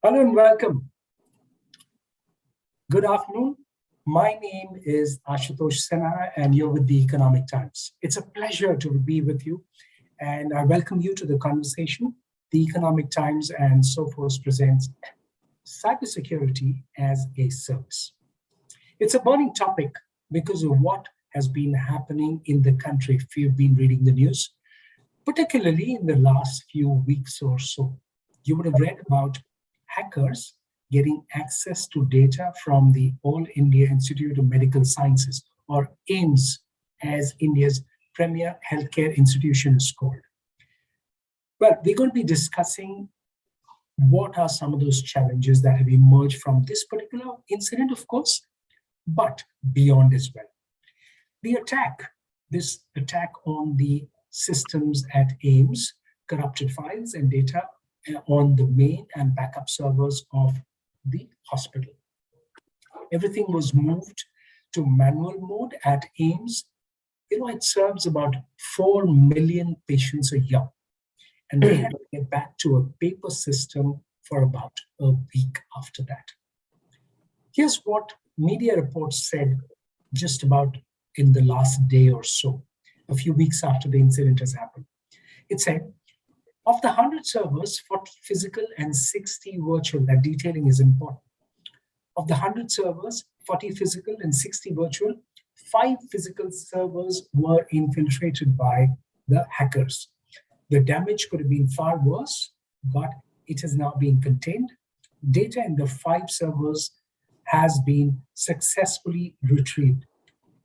Hello and welcome. Good afternoon. My name is Ashutosh Sinha and you're with the Economic Times. It's a pleasure to be with you and I welcome you to the conversation. The Economic Times and Sophos presents Cybersecurity as a Service. It's a burning topic because of what has been happening in the country if you've been reading the news, particularly in the last few weeks or so. You would have read about hackers getting access to data from the All India Institute of Medical Sciences, or AIIMS, as India's premier healthcare institution is called. Well, we're going to be discussing what are some of those challenges that have emerged from this particular incident, of course, but beyond as well. This attack on the systems at AIIMS, corrupted files and data on the main and backup servers of the hospital. Everything was moved to manual mode at AIIMS. It serves about 4 million patients a year. And they had to get back to a paper system for about a week after that. Here's what media reports said just about in the last day or so, a few weeks after the incident has happened. It said, of the 100 servers, 40 physical and 60 virtual, that detailing is important. Of the 100 servers, 40 physical and 60 virtual, 5 physical servers were infiltrated by the hackers. The damage could have been far worse, but it has now been contained. Data in the 5 servers has been successfully retrieved.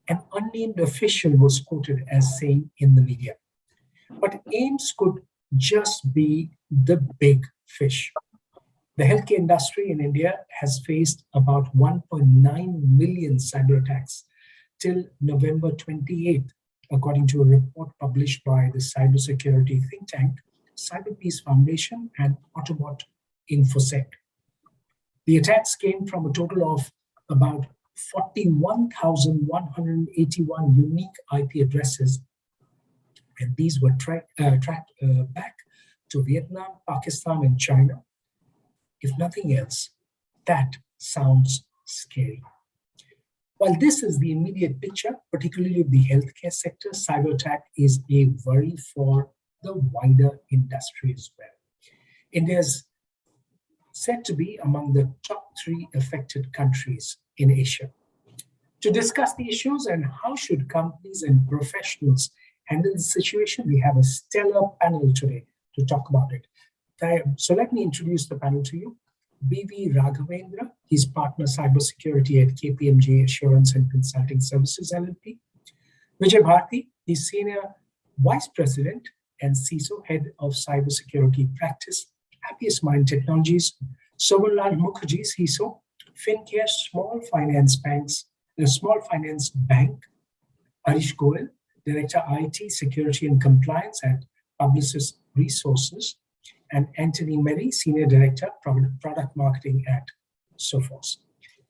An unnamed official was quoted as saying in the media. But AIIMS could just be the big fish. The healthcare industry in India has faced about 1.9 million cyber attacks till November 28th, according to a report published by the cybersecurity think tank, Cyber Peace Foundation and Autobot InfoSec. The attacks came from a total of about 41,181 unique IP addresses, and these were tracked back to Vietnam, Pakistan, and China. If nothing else, that sounds scary. While this is the immediate picture, particularly of the healthcare sector, cyber attack is a worry for the wider industry as well. India is said to be among the top 3 affected countries in Asia. To discuss the issues and how should companies and professionals handle the situation, we have a stellar panel today to talk about it. So let me introduce the panel to you. B.V. Raghavendra, he's partner cybersecurity at KPMG Assurance and Consulting Services LLP. Vijay Bharti, he's senior vice president and CISO, head of cybersecurity practice, Happiest Mind Technologies. Sobanlal Mukherjee, CISO, FinCare Small Finance Bank. Harish Goel, Director IT, Security and Compliance at Publicis Resources, and Anthony Merry, Senior Director, Product Marketing at Sophos.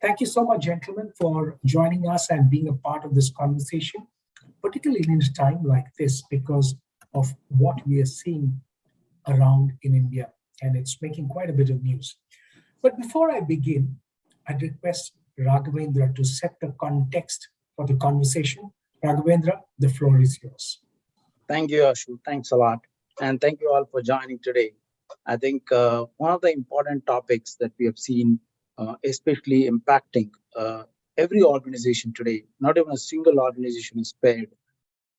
Thank you so much, gentlemen, for joining us and being a part of this conversation, particularly in a time like this because of what we are seeing around in India, and it's making quite a bit of news. But before I begin, I'd request Raghavendra to set the context for the conversation. Raghavendra, the floor is yours. Thank you, Ashu. Thanks a lot. And thank you all for joining today. I think one of the important topics that we have seen, especially impacting every organization today, not even a single organization is spared.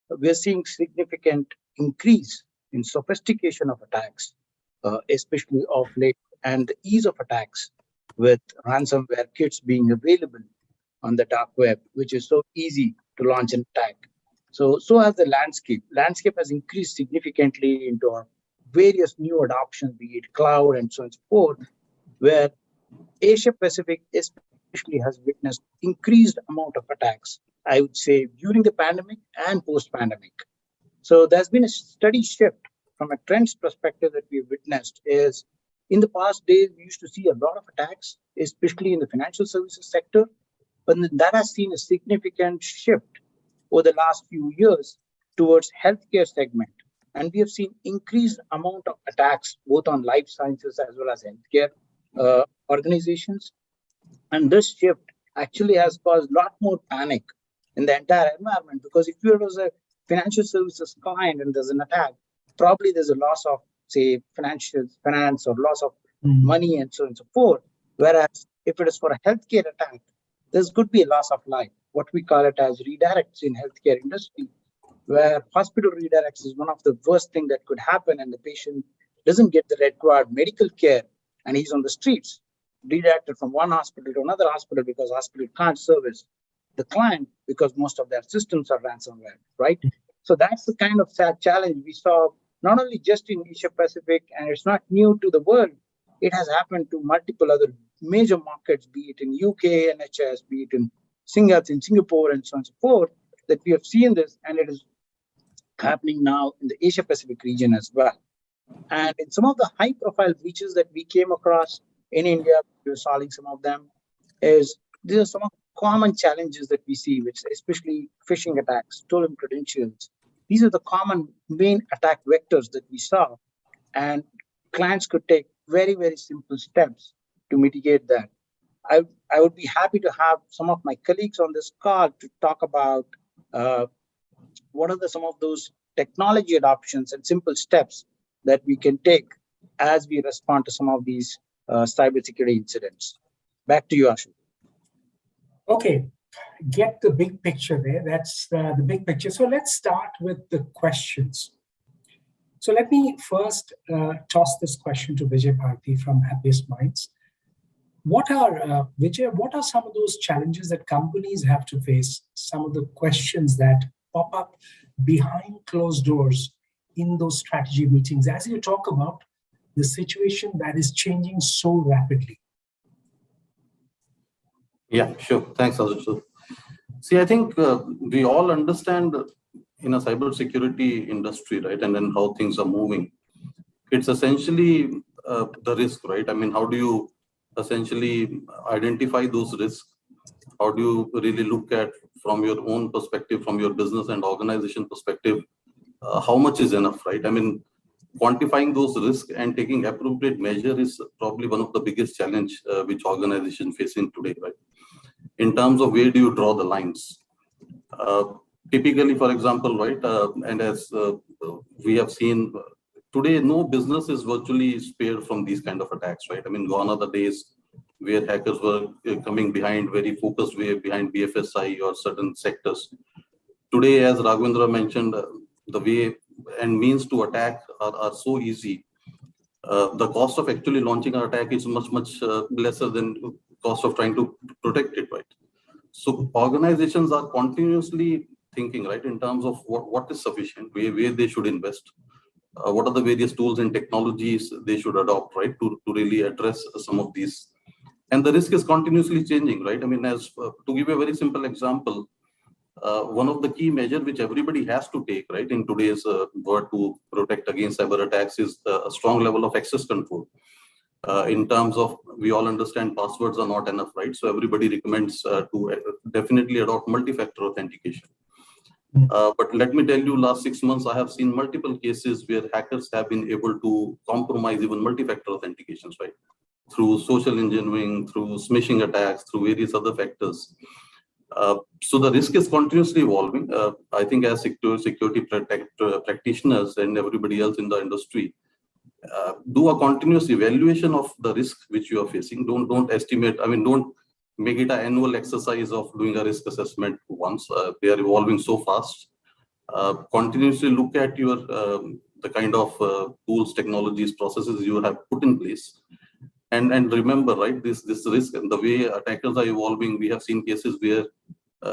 We're seeing significant increase in sophistication of attacks, especially of late, and the ease of attacks with ransomware kits being available on the dark web, which is so easy to launch an attack. So has the landscape. Landscape has increased significantly into our various new adoptions, be it cloud and so on and so forth, where Asia Pacific especially has witnessed increased amount of attacks, I would say, during the pandemic and post-pandemic. So there's been a steady shift from a trends perspective that we've witnessed is in the past days, we used to see a lot of attacks, especially in the financial services sector, but that has seen a significant shift over the last few years towards healthcare segment. And we have seen increased amount of attacks, both on life sciences as well as healthcare. organizations. And this shift actually has caused a lot more panic in the entire environment, because if you was a financial services client and there's an attack, probably there's a loss of, say, finance or loss of money and so on and so forth. Whereas if it is for a healthcare attack, there's could be a loss of life. What we call it as redirects in healthcare industry, where hospital redirects is one of the worst thing that could happen, and the patient doesn't get the required medical care, and he's on the streets, redirected from one hospital to another hospital because hospital can't service the client because most of their systems are ransomware, right? So that's the kind of sad challenge we saw, not only just in Asia Pacific, and it's not new to the world. It has happened to multiple other major markets, be it in UK, NHS, be it in Singapore, and so on and so forth, that we have seen this, and it is happening now in the Asia Pacific region as well. And in some of the high profile breaches that we came across in India, we were solving some of them, these are some of the common challenges that we see, which especially phishing attacks, stolen credentials. These are the common main attack vectors that we saw, and clients could take very, very simple steps to mitigate that. I would be happy to have some of my colleagues on this call to talk about what are some of those technology adoptions and simple steps that we can take as we respond to some of these cybersecurity incidents. Back to you, Ashu. Okay, get the big picture there. That's the big picture. So let's start with the questions. So let me first toss this question to Vijay Bharti from Happiest Minds. Vijay, what are some of those challenges that companies have to face, some of the questions that pop up behind closed doors in those strategy meetings, as you talk about the situation that is changing so rapidly? Yeah, sure. Thanks, Ashu. See, I think we all understand in a cybersecurity industry, right, and then how things are moving. It's essentially the risk, right? I mean, how do you essentially identify those risks? How do you really look at, from your own perspective, from your business and organization perspective, how much is enough, right? I mean, quantifying those risks and taking appropriate measure is probably one of the biggest challenge which organizations facing today, right? In terms of where do you draw the lines? Typically, for example, right, and as we have seen today, no business is virtually spared from these kind of attacks, right? I mean, gone are the days where hackers were coming behind very focused way behind BFSI or certain sectors. Today, as Raghavendra mentioned, the way and means to attack are so easy. The cost of actually launching an attack is much lesser than cost of trying to protect it, right? So organizations are continuously thinking, right, in terms of what is sufficient, where they should invest, what are the various tools and technologies they should adopt, right, to really address some of these. And the risk is continuously changing, right? I mean, as to give a very simple example, one of the key measures which everybody has to take, right, in today's world to protect against cyber attacks is a strong level of access control. In terms of, we all understand passwords are not enough, right? So everybody recommends to definitely adopt multi-factor authentication. But let me tell you, last 6 months, I have seen multiple cases where hackers have been able to compromise even multi-factor authentications, right? Through social engineering, through smishing attacks, through various other factors. So the risk is continuously evolving. I think as security practitioners and everybody else in the industry, do a continuous evaluation of the risk which you are facing. Don't estimate. I mean, don't make it an annual exercise of doing a risk assessment once. They are evolving so fast. Continuously look at your the kind of tools, technologies, processes you have put in place, and remember, right, this risk and the way attackers are evolving. We have seen cases where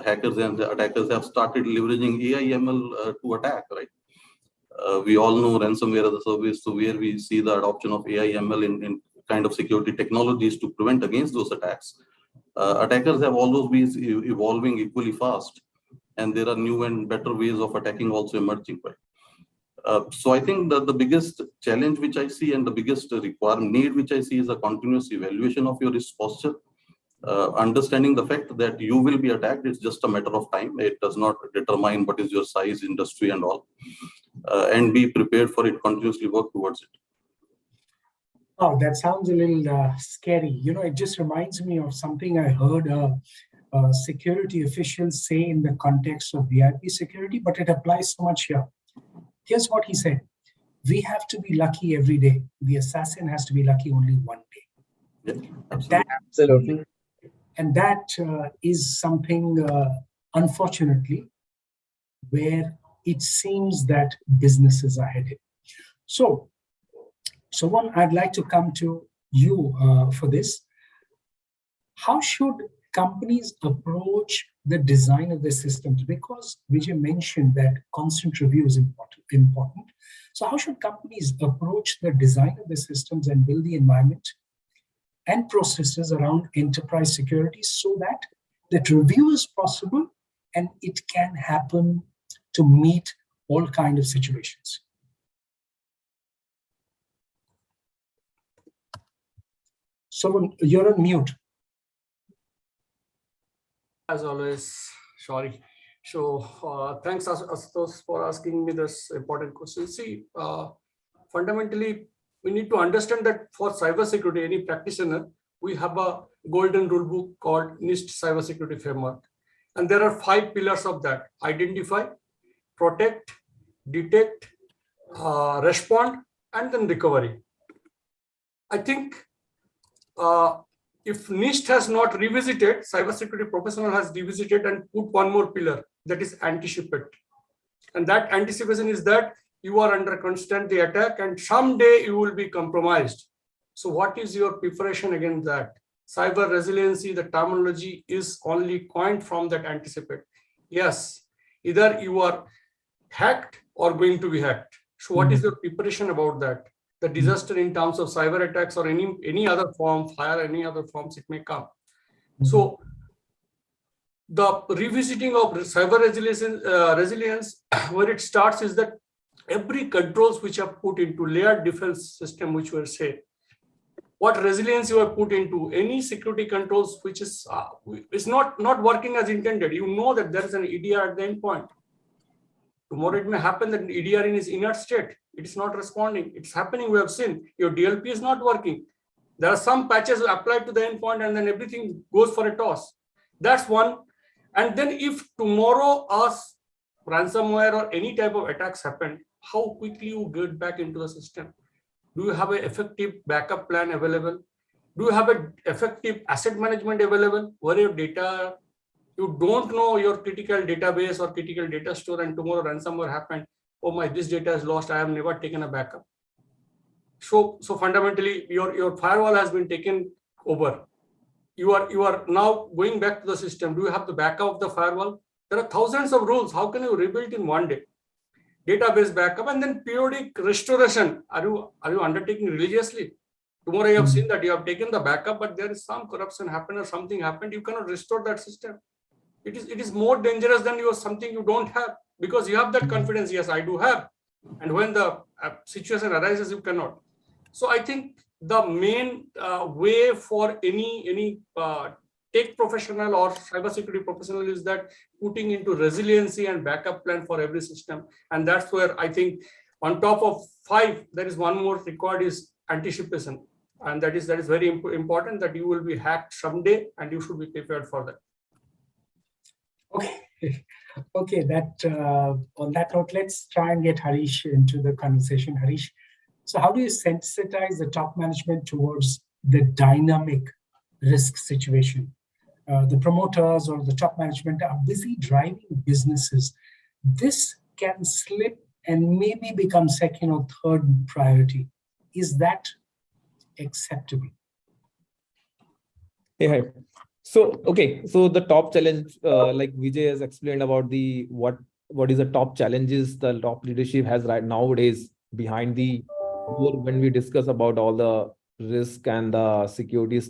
hackers and attackers have started leveraging AI/ML to attack, right? We all know ransomware as a service, so where we see the adoption of AI/ML in kind of security technologies to prevent against those attacks. Attackers have always been evolving equally fast, and there are new and better ways of attacking also emerging, right? So I think that the biggest challenge which I see and the biggest requirement need which I see is a continuous evaluation of your risk posture. Understanding the fact that you will be attacked, it's just a matter of time. It does not determine what is your size, industry, and all. And be prepared for it, continuously work towards it. Oh, that sounds a little scary. You know, it just reminds me of something I heard security officials say in the context of VIP security, but it applies so much here. Here's what he said. We have to be lucky every day. The assassin has to be lucky only one day. Yeah, absolutely. Absolutely. And that is something, unfortunately, where it seems that businesses are headed. So, one, I'd like to come to you for this. How should companies approach the design of their systems? Because Vijay mentioned that constant review is important. So how should companies approach the design of their systems and build the environment and processes around enterprise security so that review is possible and it can happen to meet all kinds of situations? So you're on mute. As always, sorry. So thanks, Astos, for asking me this important question. See, fundamentally, we need to understand that for cybersecurity, any practitioner, we have a golden rule book called NIST Cybersecurity Framework. And there are 5 pillars of that: identify, protect, detect, respond, and then recovery. I think if NIST has not revisited, cybersecurity professional has revisited and put one more pillar, that is anticipate. And that anticipation is that you are under constant attack and someday you will be compromised. So what is your preparation against that? Cyber resiliency, the terminology is only coined from that anticipate. Yes, either you are hacked or going to be hacked. So what is your preparation about that? The disaster in terms of cyber attacks or any other form, fire, any other forms it may come. So the revisiting of cyber resilience, where it starts is that every controls which are put into layered defense system, which will say what resilience you have put into any security controls, which is not working as intended. You know that there is an EDR at the endpoint. Tomorrow it may happen that EDR in its inert state, it is not responding. It's happening. We have seen your DLP is not working. There are some patches applied to the endpoint and then everything goes for a toss. That's one. And then if tomorrow us ransomware or any type of attacks happen, how quickly you get back into the system? Do you have an effective backup plan available? Do you have an effective asset management available? Where your data, you don't know your critical database or critical data store, and tomorrow ransomware happened. Oh my, this data is lost. I have never taken a backup. So fundamentally, your firewall has been taken over. You are now going back to the system. Do you have the backup of the firewall? There are thousands of rules. How can you rebuild in one day? Database backup and then periodic restoration. Are you undertaking religiously? Tomorrow you have seen that you have taken the backup, but there is some corruption happened or something happened. You cannot restore that system. It is more dangerous than something you don't have, because you have that confidence. Yes, I do have. And when the situation arises, you cannot. So I think the main way for any tech professional or cybersecurity professional is that putting into resiliency and backup plan for every system. And that's where I think on top of 5, there is one more required is anticipation. And that is very important, that you will be hacked someday and you should be prepared for that. Okay. That on that note, let's try and get Harish into the conversation. Harish, so how do you sensitize the top management towards the dynamic risk situation? The promoters or the top management are busy driving businesses. This can slip and maybe become second or third priority. Is that acceptable? Yeah. So the top challenge, like Vijay has explained about what is the top challenges the top leadership has right nowadays behind the door when we discuss about all the risk and the security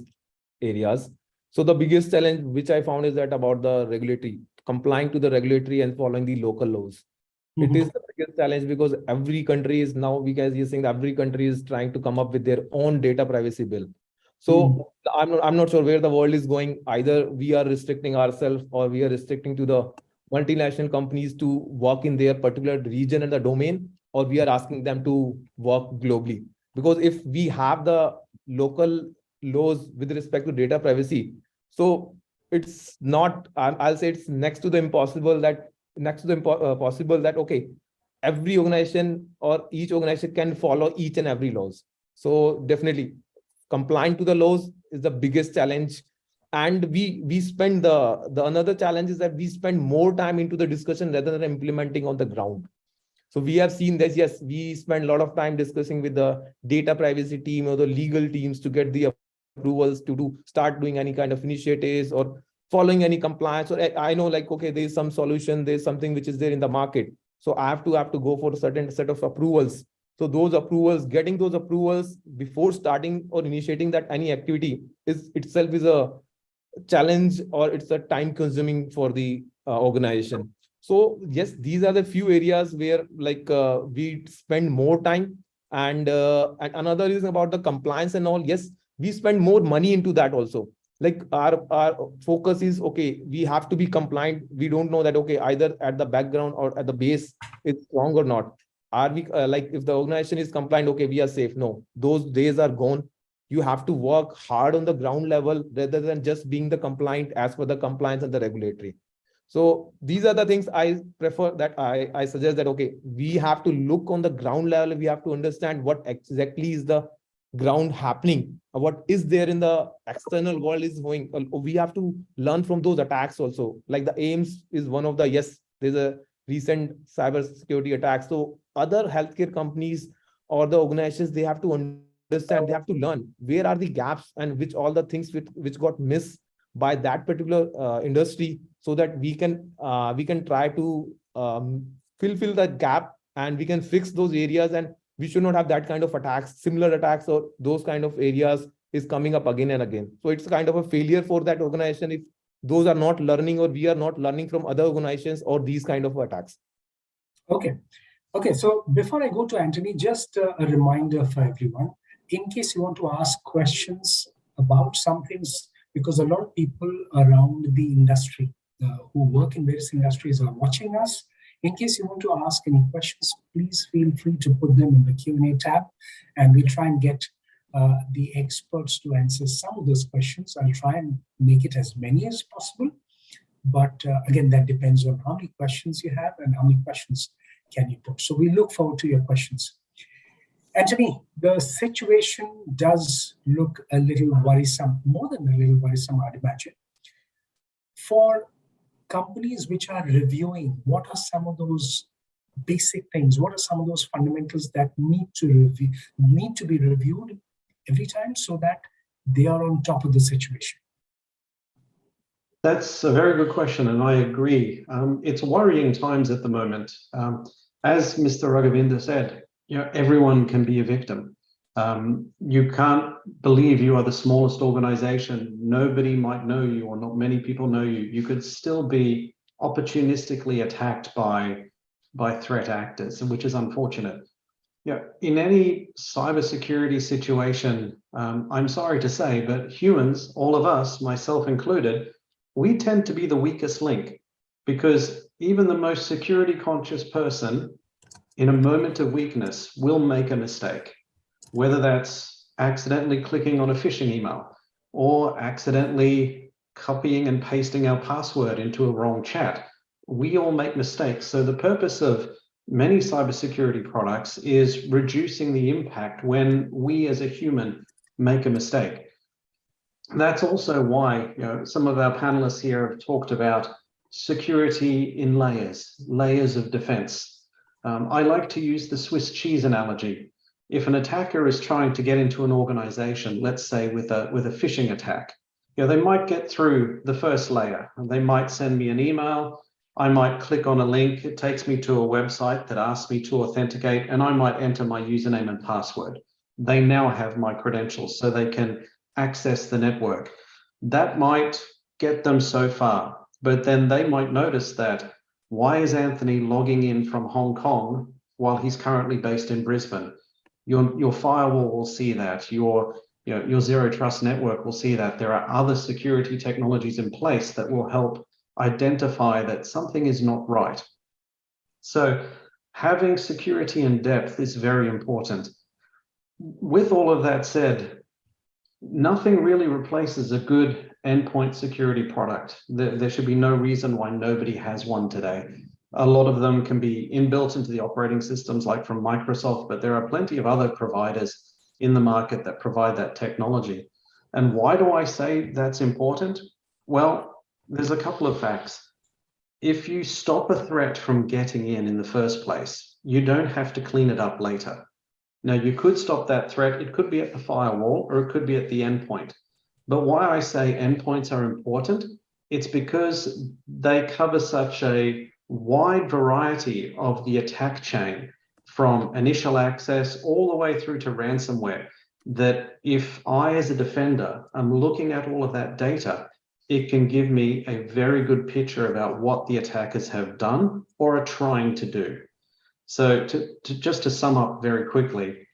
areas. So the biggest challenge which I found is that about the regulatory, complying to the regulatory and following the local laws. It is the biggest challenge because every country is now, we guys are saying that every country is trying to come up with their own data privacy bill. So I'm not sure where the world is going. Either we are restricting ourselves or we are restricting to the multinational companies to work in their particular region and the domain, or we are asking them to work globally. because if we have the local laws with respect to data privacy, so it's not, I'll say it's next to the impossible that possible that, okay, every organization or each organization can follow each and every laws. So definitely complying to the laws is the biggest challenge. And we spend the another challenge is that we spend more time into the discussion rather than implementing on the ground. So we have seen this. Yes, we spend a lot of time discussing with the data privacy team or the legal teams to get the approvals to start doing any kind of initiatives or following any compliance. Or I know, like, okay, there's some solution, there's something which is there in the market, so I have to go for a certain set of approvals. So those approvals, getting those approvals before starting or initiating that any activity is itself is a challenge, or it's a time consuming for the organization. So yes, these are the few areas where we spend more time. And another is about the compliance and all. Yes, we spend more money into that also. Like our focus is, okay, we have to be compliant. We don't know that, okay, either at the background or at the base it's strong or not. Are we if the organization is compliant, okay, we are safe? No, those days are gone. You have to work hard on the ground level rather than just being the compliant as per the compliance and the regulatory. So these are the things I prefer, that I suggest that, okay, we have to look on the ground level. We have to understand what exactly is the ground happening, what is there in the external world is going. We have to learn from those attacks also. Like the AIMS is one of the, yes, there's a recent cybersecurity attack. So other healthcare companies or the organizations, they have to understand, they have to learn where are the gaps and which all the things which got missed by that particular industry, so that we can try to fulfill that gap, and we can fix those areas, and we should not have that kind of attacks, similar attacks, or those kind of areas is coming up again and again. So it's kind of a failure for that organization if those are not learning, or we are not learning from other organizations or these kind of attacks. Okay, so before I go to Anthony, just a reminder for everyone, in case you want to ask questions about some things, because a lot of people around the industry who work in various industries are watching us. In case you want to ask any questions, please feel free to put them in the Q&A tab, and we'll try and get the experts to answer some of those questions. I'll try and make it as many as possible. But again, that depends on how many questions you have and how many questions can you put. So we look forward to your questions. Anthony, the situation does look a little worrisome, more than a little worrisome, I'd imagine. For companies which are reviewing, what are some of those basic things? What are some of those fundamentals that need to be reviewed every time so that they are on top of the situation? That's a very good question, and I agree. It's worrying times at the moment. As Mr. Raghavinda said, everyone can be a victim. You can't believe you are the smallest organization. Nobody might know you, or not many people know you. You could still be opportunistically attacked by threat actors, which is unfortunate. In any cybersecurity situation, I'm sorry to say, but humans, all of us, myself included, we tend to be the weakest link, because even the most security conscious person in a moment of weakness will make a mistake, whether that's accidentally clicking on a phishing email or accidentally copying and pasting our password into a wrong chat. We all make mistakes. So the purpose of many cybersecurity products is reducing the impact when we as a human make a mistake. That's also why some of our panelists here have talked about security in layers of defense. I like to use the Swiss cheese analogy. If an attacker is trying to get into an organization, let's say with a phishing attack, they might get through the first layer. They might send me an email. I might click on a link. It takes me to a website that asks me to authenticate, and I might enter my username and password. They now have my credentials, so they can access the network. That might get them so far, but then they might notice that, why is Anthony logging in from Hong Kong while he's currently based in Brisbane? Your firewall will see that. Your zero trust network will see that. There are other security technologies in place that will help identify that something is not right. So having security in depth is very important. with all of that said, nothing really replaces a good endpoint security product. There should be no reason why nobody has one today. A lot of them can be inbuilt into the operating systems like from Microsoft, but there are plenty of other providers in the market that provide that technology. And why do I say that's important? Well, there's a couple of facts. If you stop a threat from getting in the first place, you don't have to clean it up later. Now, you could stop that threat. It could be at the firewall or it could be at the endpoint. But why I say endpoints are important, it's because they cover such a wide variety of the attack chain, from initial access all the way through to ransomware, that if I, as a defender, am looking at all of that data, it can give me a very good picture about what the attackers have done or are trying to do. So just to sum up very quickly,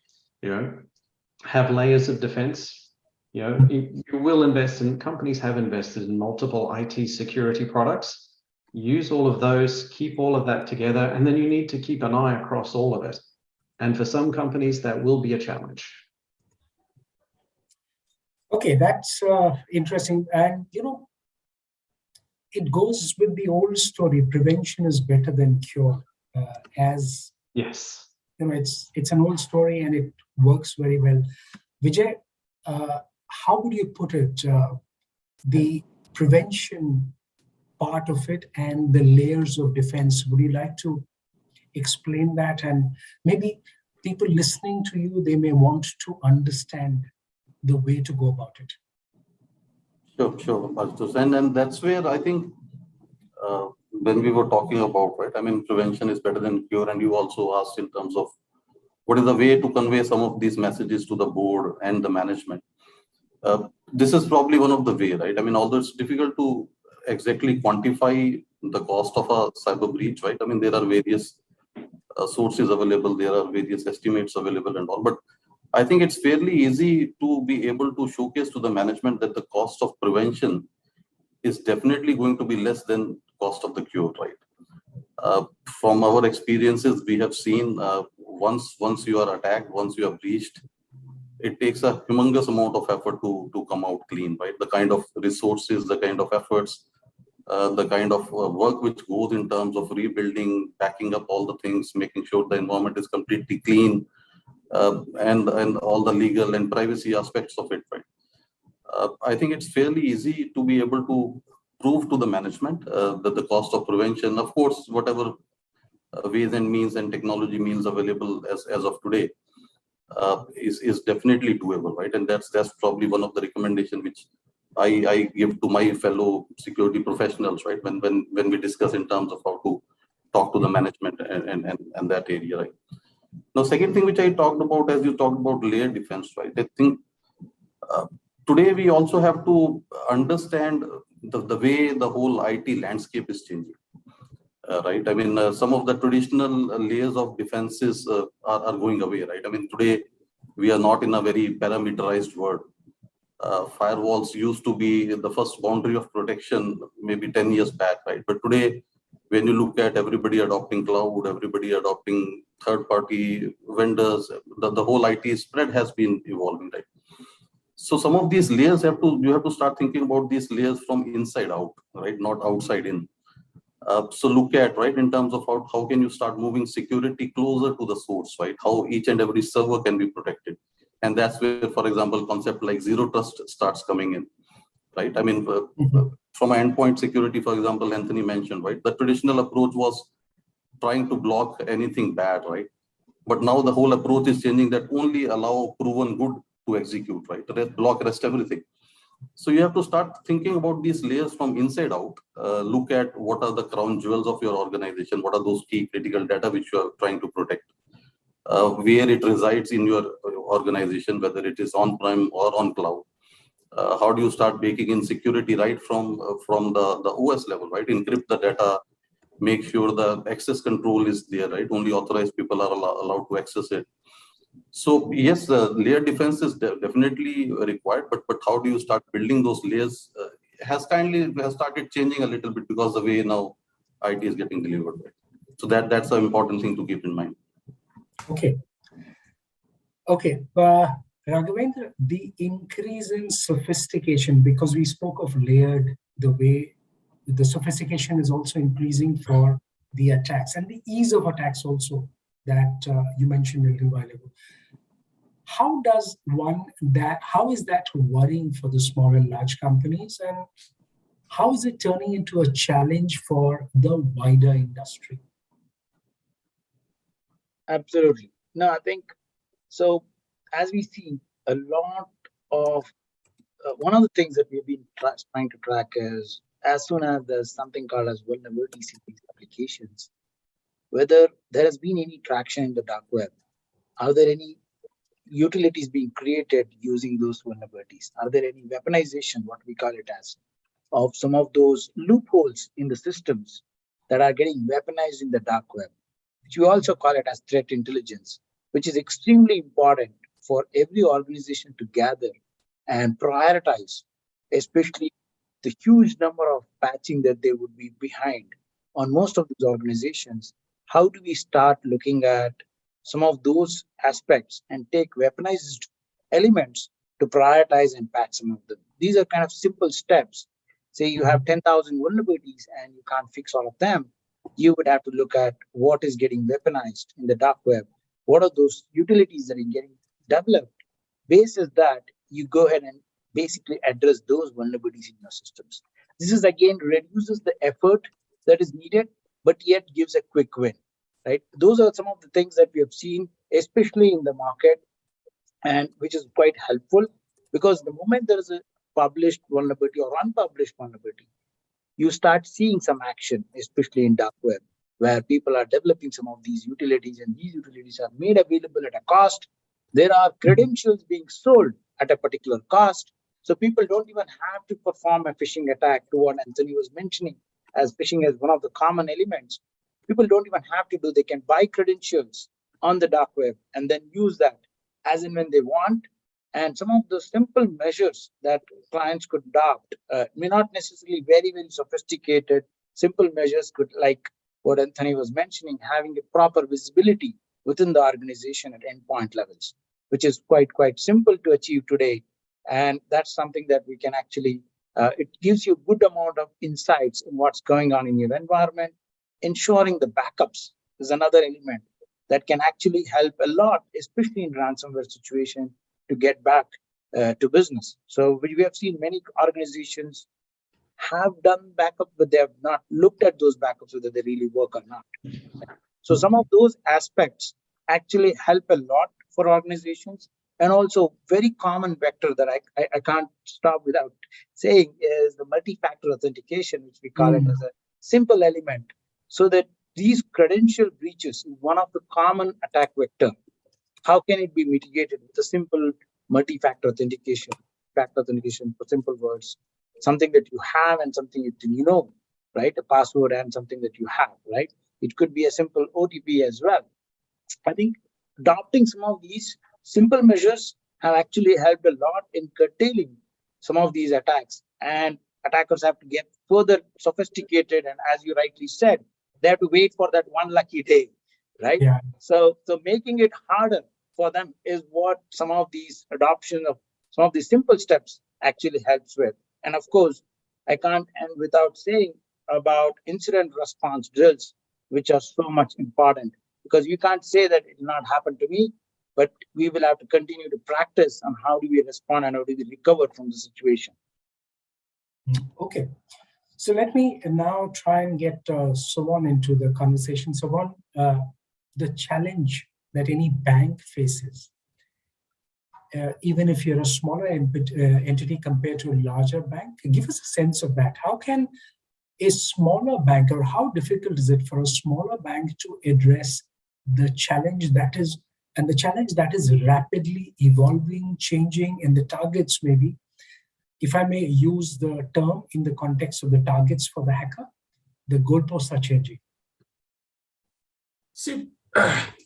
have layers of defense. You will invest in, companies have invested in multiple IT security products. Use all of those, keep all of that together, and then you need to keep an eye across all of it. And for some companies, that will be a challenge. Okay, that's interesting. And, it goes with the old story, prevention is better than cure. Yes. It's an old story and it works very well. Vijay, how would you put it, the prevention part of it and the layers of defense? Would you like to explain that? And maybe people listening to you, they may want to understand the way to go about it. Sure, and that's where I think when we were talking about, right, I mean, prevention is better than cure, and you also asked in terms of what is the way to convey some of these messages to the board and the management. This is probably one of the way, right? I mean, although it's difficult to exactly quantify the cost of a cyber breach, right? I mean, there are various sources available, there are various estimates available and all, but I think it's fairly easy to be able to showcase to the management that the cost of prevention is definitely going to be less than cost of the cure, right? From our experiences, we have seen once you are attacked, once you are breached, it takes a humongous amount of effort to come out clean, right? The kind of resources, the kind of efforts, the kind of work which goes in terms of rebuilding, backing up all the things, making sure the environment is completely clean, and all the legal and privacy aspects of it, right? I think it's fairly easy to be able to prove to the management that the cost of prevention, of course, whatever ways and means and technology means available as of today, is definitely doable, right? And that's probably one of the recommendations which I give to my fellow security professionals, right? When we discuss in terms of how to talk to the management and that area, right? Now, second thing which I talked about, as you talked about layer defense, right? I think today we also have to understand the way the whole IT landscape is changing, right? I mean, some of the traditional layers of defenses are going away, right? I mean, today we are not in a very parameterized world. Firewalls used to be the first boundary of protection maybe 10 years back, right? But today, when you look at everybody adopting cloud, everybody adopting third-party vendors, the whole IT spread has been evolving, right? So some of these layers you have to start thinking about these layers from inside out, right? Not outside in. So look at, right, in terms of how can you start moving security closer to the source, right? How each and every server can be protected. And that's where, for example, concept like zero trust starts coming in, right? I mean, from an endpoint security, for example, Anthony mentioned, right? The traditional approach was trying to block anything bad, right? But now the whole approach is changing, that only allow proven good to execute, right? Block rest everything. So you have to start thinking about these layers from inside out. Look at what are the crown jewels of your organization, what are those key critical data which you are trying to protect, where it resides in your organization, whether it is on-prem or on cloud. How do you start baking in security right from the OS level, right? Encrypt the data, make sure the access control is there, right? Only authorized people are allowed to access it. So yes, layer defense is definitely required, but how do you start building those layers has started changing a little bit because the way now IT is getting delivered, right? So that's an important thing to keep in mind. Okay. Okay, Raghavendra, the increase in sophistication, because we spoke of layered, the way the sophistication is also increasing for the attacks and the ease of attacks also that you mentioned a little while ago. How is that worrying for the small and large companies, and how is it turning into a challenge for the wider industry? Absolutely. No, I think so. As we see, a lot of one of the things that we've been trying to track is as soon as there's something called as vulnerabilities in these applications, whether there has been any traction in the dark web, are there any utilities being created using those vulnerabilities? Are there any weaponization, what we call it as, of some of those loopholes in the systems that are getting weaponized in the dark web, which we also call it as threat intelligence, which is extremely important for every organization to gather and prioritize, especially the huge number of patching that they would be behind on most of these organizations. How do we start looking at some of those aspects and take weaponized elements to prioritize and patch some of them? These are kind of simple steps. Say you have 10,000 vulnerabilities and you can't fix all of them. You would have to look at what is getting weaponized in the dark web. What are those utilities that are getting developed? Basis that, you go ahead and basically address those vulnerabilities in your systems. This is again reduces the effort that is needed, but yet gives a quick win, right? Those are some of the things that we have seen, especially in the market, and which is quite helpful, because the moment there is a published vulnerability or unpublished vulnerability, you start seeing some action, especially in dark web, where people are developing some of these utilities, and these utilities are made available at a cost. There are credentials being sold at a particular cost. So people don't even have to perform a phishing attack, to what Anthony was mentioning, as phishing as one of the common elements. People don't even have to do, they can buy credentials on the dark web and then use that as and when they want. And some of the simple measures that clients could adopt may not necessarily very, very sophisticated. Simple measures could, like what Anthony was mentioning, having a proper visibility within the organization at endpoint levels, which is quite simple to achieve today. And that's something that we can actually, it gives you a good amount of insights in what's going on in your environment. Ensuring the backups is another element that can actually help a lot, especially in ransomware situation, to get back to business. So we have seen many organizations have done backup, but they have not looked at those backups whether they really work or not. So some of those aspects actually help a lot for organizations. And also very common vector that I can't stop without saying is the multi-factor authentication, which we call it as a simple element, so that these credential breaches is one of the common attack vector. How can it be mitigated with a simple multi-factor authentication? Factor authentication, for simple words, something that you have and something that you know, right? A password and something that you have, right? It could be a simple OTP as well. I think adopting some of these simple measures have actually helped a lot in curtailing some of these attacks. And attackers have to get further sophisticated. And as you rightly said, they have to wait for that one lucky day, right? Yeah. So making it harder for them is what some of these adoption of some of these simple steps actually helps with. And of course, I can't end without saying about incident response drills, which are so much important, because you can't say that it will not happen to me, but we will have to continue to practice on how do we respond and how do we recover from the situation. Okay. So let me now try and get Sovan into the conversation. Sovan, the challenge that any bank faces, even if you're a smaller entity compared to a larger bank, give us a sense of that. How can a smaller bank, or how difficult is it for a smaller bank to address the challenge that is, and the challenge that is rapidly evolving, changing, and the targets maybe, if I may use the term in the context of the targets for the hacker, the goalposts are changing. See,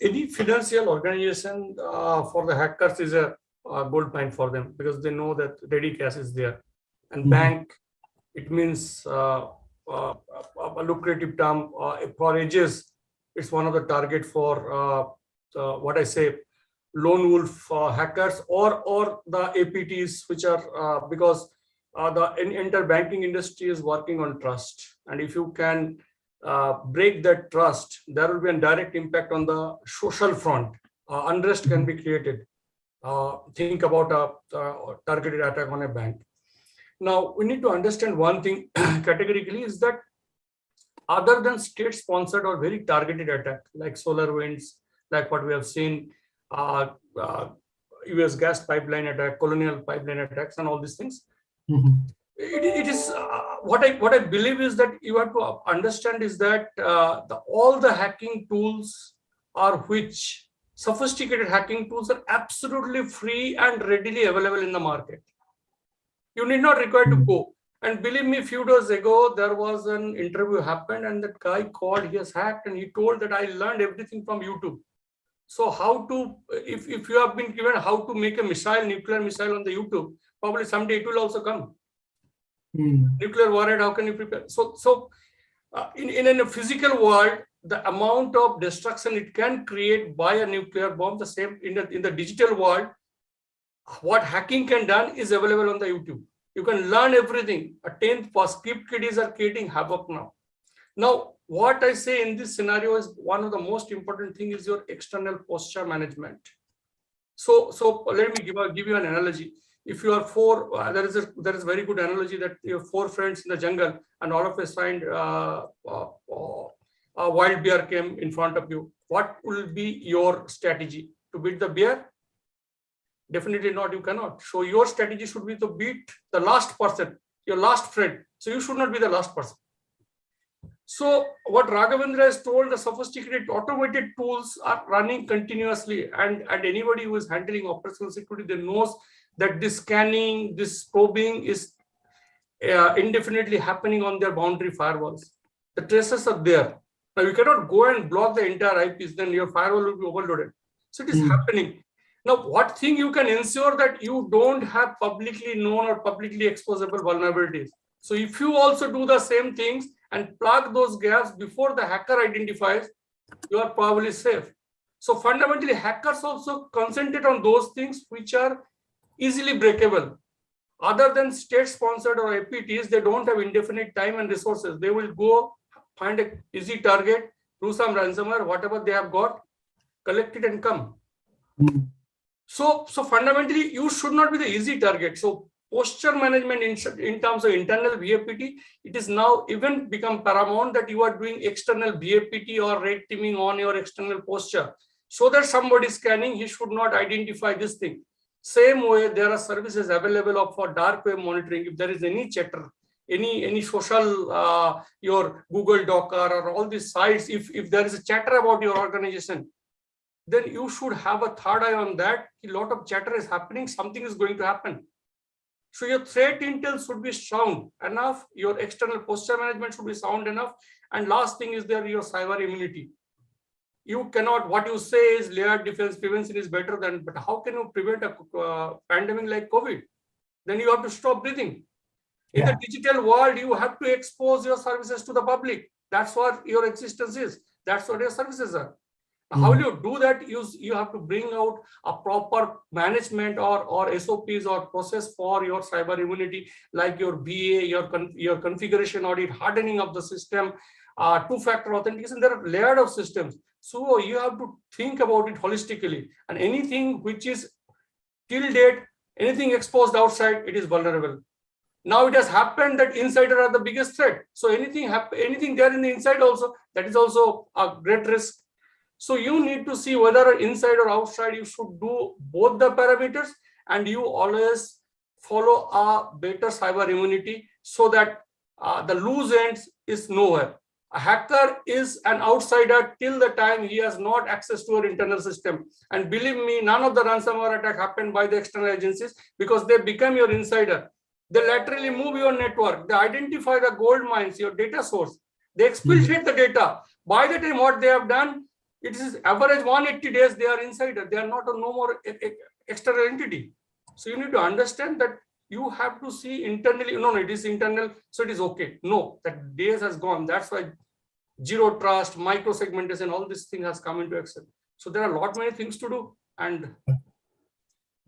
any financial organization for the hackers is a gold mine for them, because they know that ready cash is there. And bank, it means a lucrative term for ages. It's one of the target for what I say, lone wolf hackers or the APTs, which are because the entire banking industry is working on trust. And if you can break that trust, there will be a direct impact on the social front. Unrest can be created. Think about a targeted attack on a bank. Now, we need to understand one thing categorically is that other than state-sponsored or very targeted attack, like solar winds, like what we have seen, US gas pipeline attack, colonial pipeline attacks, and all these things. It is what I believe is that you have to understand is that all the hacking tools are which sophisticated hacking tools are absolutely free and readily available in the market. You need not require to go. And believe me, a few days ago, there was an interview happened and that guy called, he has hacked and he told that I learned everything from YouTube. So how to, if you have been given how to make a missile, nuclear missile on the YouTube, probably someday it will also come. Nuclear warhead, how can you prepare? So in a physical world, the amount of destruction it can create by a nuclear bomb, the same in the digital world, what hacking can done is available on the YouTube. You can learn everything. A 10th script kiddies are creating havoc now. Now, what I say in this scenario is one of the most important thing is your external posture management. So let me give you an analogy. If you are four, there is a very good analogy that you have 4 friends in the jungle and all of a sudden a wild bear came in front of you. What will be your strategy? To beat the bear? Definitely not, you cannot. So your strategy should be to beat the last person, your last friend. So you should not be the last person. So what Raghavendra has told, the sophisticated automated tools are running continuously, and anybody who is handling operational security, they knows that this scanning, this probing is indefinitely happening on their boundary firewalls. The traces are there. Now you cannot go and block the entire IPs, then your firewall will be overloaded. So it is happening. Now, what thing you can ensure that you don't have publicly known or publicly exposable vulnerabilities. So if you also do the same things and plug those gaps before the hacker identifies, you are probably safe. So fundamentally, hackers also concentrate on those things which are easily breakable. Other than state-sponsored or APTs, they don't have indefinite time and resources. They will go find an easy target, do some ransomware, whatever they have got, collect it and come. So fundamentally, you should not be the easy target. So posture management in terms of internal BAPT, it is now even become paramount that you are doing external BAPT or red teaming on your external posture. So that somebody scanning, he should not identify this thing. Same way, there are services available for dark web monitoring. If there is any chatter, any social, your Google Docker or all these sites, if there is a chatter about your organization, then you should have a third eye on that. A lot of chatter is happening, something is going to happen. So your threat intel should be sound enough, your external posture management should be sound enough. And last thing is there your cyber immunity. You cannot, what you say is layered defense prevention is better than, but how can you prevent a pandemic like COVID? Then you have to stop breathing. In the digital world, you have to expose your services to the public. That's what your existence is. That's what your services are. How will you do that? You have to bring out a proper management or SOPs or process for your cyber immunity, like your BA, your configuration audit, hardening of the system, two-factor authentication. There are layered of systems. So you have to think about it holistically. And anything which is till date, anything exposed outside, it is vulnerable. Now it has happened that insider are the biggest threat. So anything there in the inside also, that is also a great risk. So you need to see whether inside or outside, you should do both the parameters, and you always follow a better cyber immunity so that the loose ends is nowhere. A hacker is an outsider till the time he has not access to your internal system. And believe me, none of the ransomware attack happened by the external agencies because they become your insider. They laterally move your network. They identify the gold mines, your data source. They exfiltrate the data. By the time what they have done, it is average 180 days, they are insider. They are not a no more external entity. So you need to understand that you have to see internally, no, it is internal, so it is okay. No, that days has gone. That's why zero trust, micro segmentation, all this thing has come into action. So there are a lot many things to do. And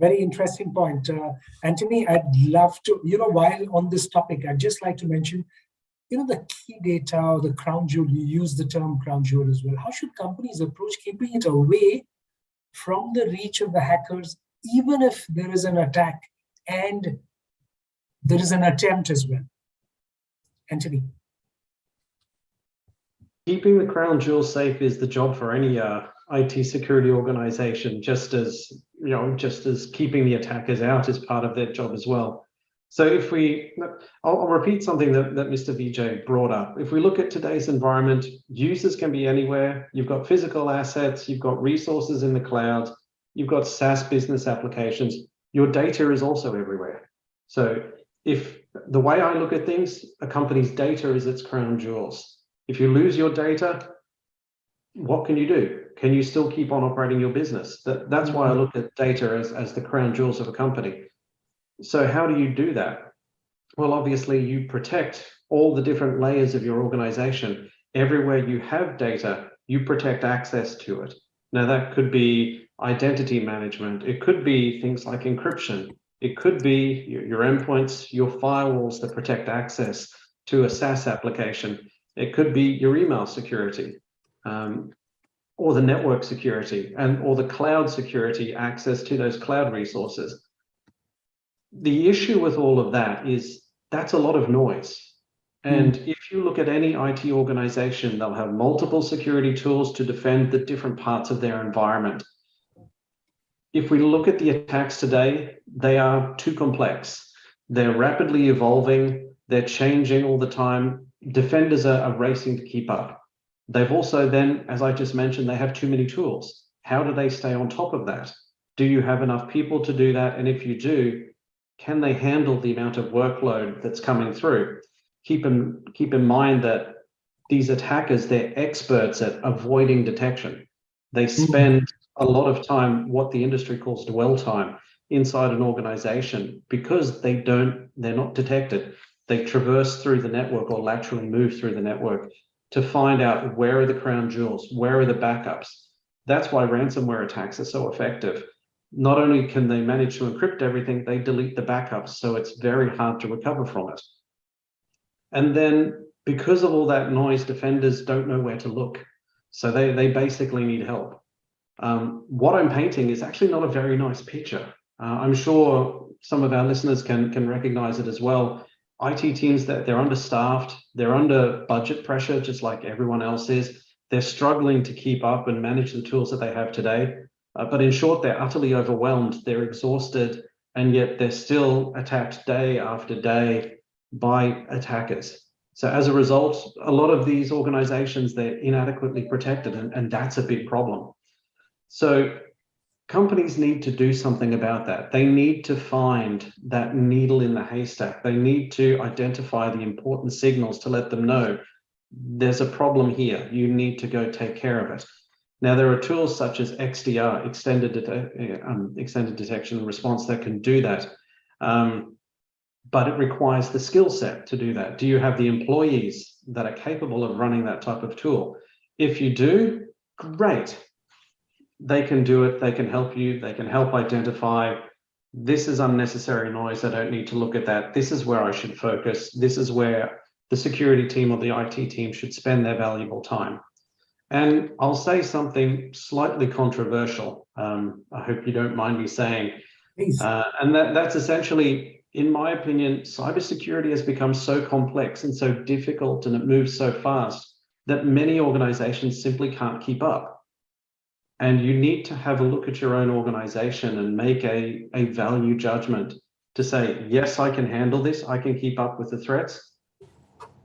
very interesting point. Anthony, I'd love to, while on this topic, I'd just like to mention, the key data or the crown jewel, you use the term crown jewel as well. How should companies approach keeping it away from the reach of the hackers, even if there is an attack and there is an attempt as well? Anthony. Keeping the crown jewel safe is the job for any IT security organization, just as keeping the attackers out is part of their job as well. So I'll repeat something that Mr. Vijay brought up. If we look at today's environment, users can be anywhere. You've got physical assets, you've got resources in the cloud, you've got SaaS business applications. Your data is also everywhere. So if the way I look at things, a company's data is its crown jewels. If you lose your data, what can you do? Can you still keep on operating your business? That's why I look at data as the crown jewels of a company. So how do you do that? Well, obviously you protect all the different layers of your organization. Everywhere you have data, you protect access to it. Now that could be identity management. It could be things like encryption. It could be your endpoints, your firewalls that protect access to a SaaS application. It could be your email security, or the network security, or the cloud security, access to those cloud resources. The issue with all of that is that's a lot of noise. And if you look at any IT organization, they'll have multiple security tools to defend the different parts of their environment. If we look at the attacks today, they are too complex. They're rapidly evolving. They're changing all the time. Defenders are racing to keep up. They've also then, as I just mentioned, they have too many tools. How do they stay on top of that? Do you have enough people to do that? And if you do, can they handle the amount of workload that's coming through? Keep in mind that these attackers, they're experts at avoiding detection. They spend a lot of time, what the industry calls dwell time, inside an organization because they're not detected. They traverse through the network or laterally move through the network to find out where are the crown jewels, where are the backups. That's why ransomware attacks are so effective. Not only can they manage to encrypt everything, they delete the backups, so it's very hard to recover from it. And then because of all that noise, defenders don't know where to look. So they basically need help. What I'm painting is actually not a very nice picture. I'm sure some of our listeners can recognize it as well. IT teams, they're understaffed, they're under budget pressure, just like everyone else is. They're struggling to keep up and manage the tools that they have today. But in short, they're utterly overwhelmed, they're exhausted, and yet they're still attacked day after day by attackers. So as a result, a lot of these organizations, they're inadequately protected, and that's a big problem. So companies need to do something about that. They need to find that needle in the haystack. They need to identify the important signals to let them know there's a problem here. You need to go take care of it. Now, there are tools such as XDR, extended detection and response, that can do that. But it requires the skill set to do that. Do you have the employees that are capable of running that type of tool? If you do, great. They can do it. They can help you. They can help identify, this is unnecessary noise. I don't need to look at that. This is where I should focus. This is where the security team or the IT team should spend their valuable time. And I'll say something slightly controversial. I hope you don't mind me saying. And that's essentially, in my opinion, cybersecurity has become so complex and so difficult, and it moves so fast that many organizations simply can't keep up. And you need to have a look at your own organization and make a value judgment to say, yes, I can handle this. I can keep up with the threats.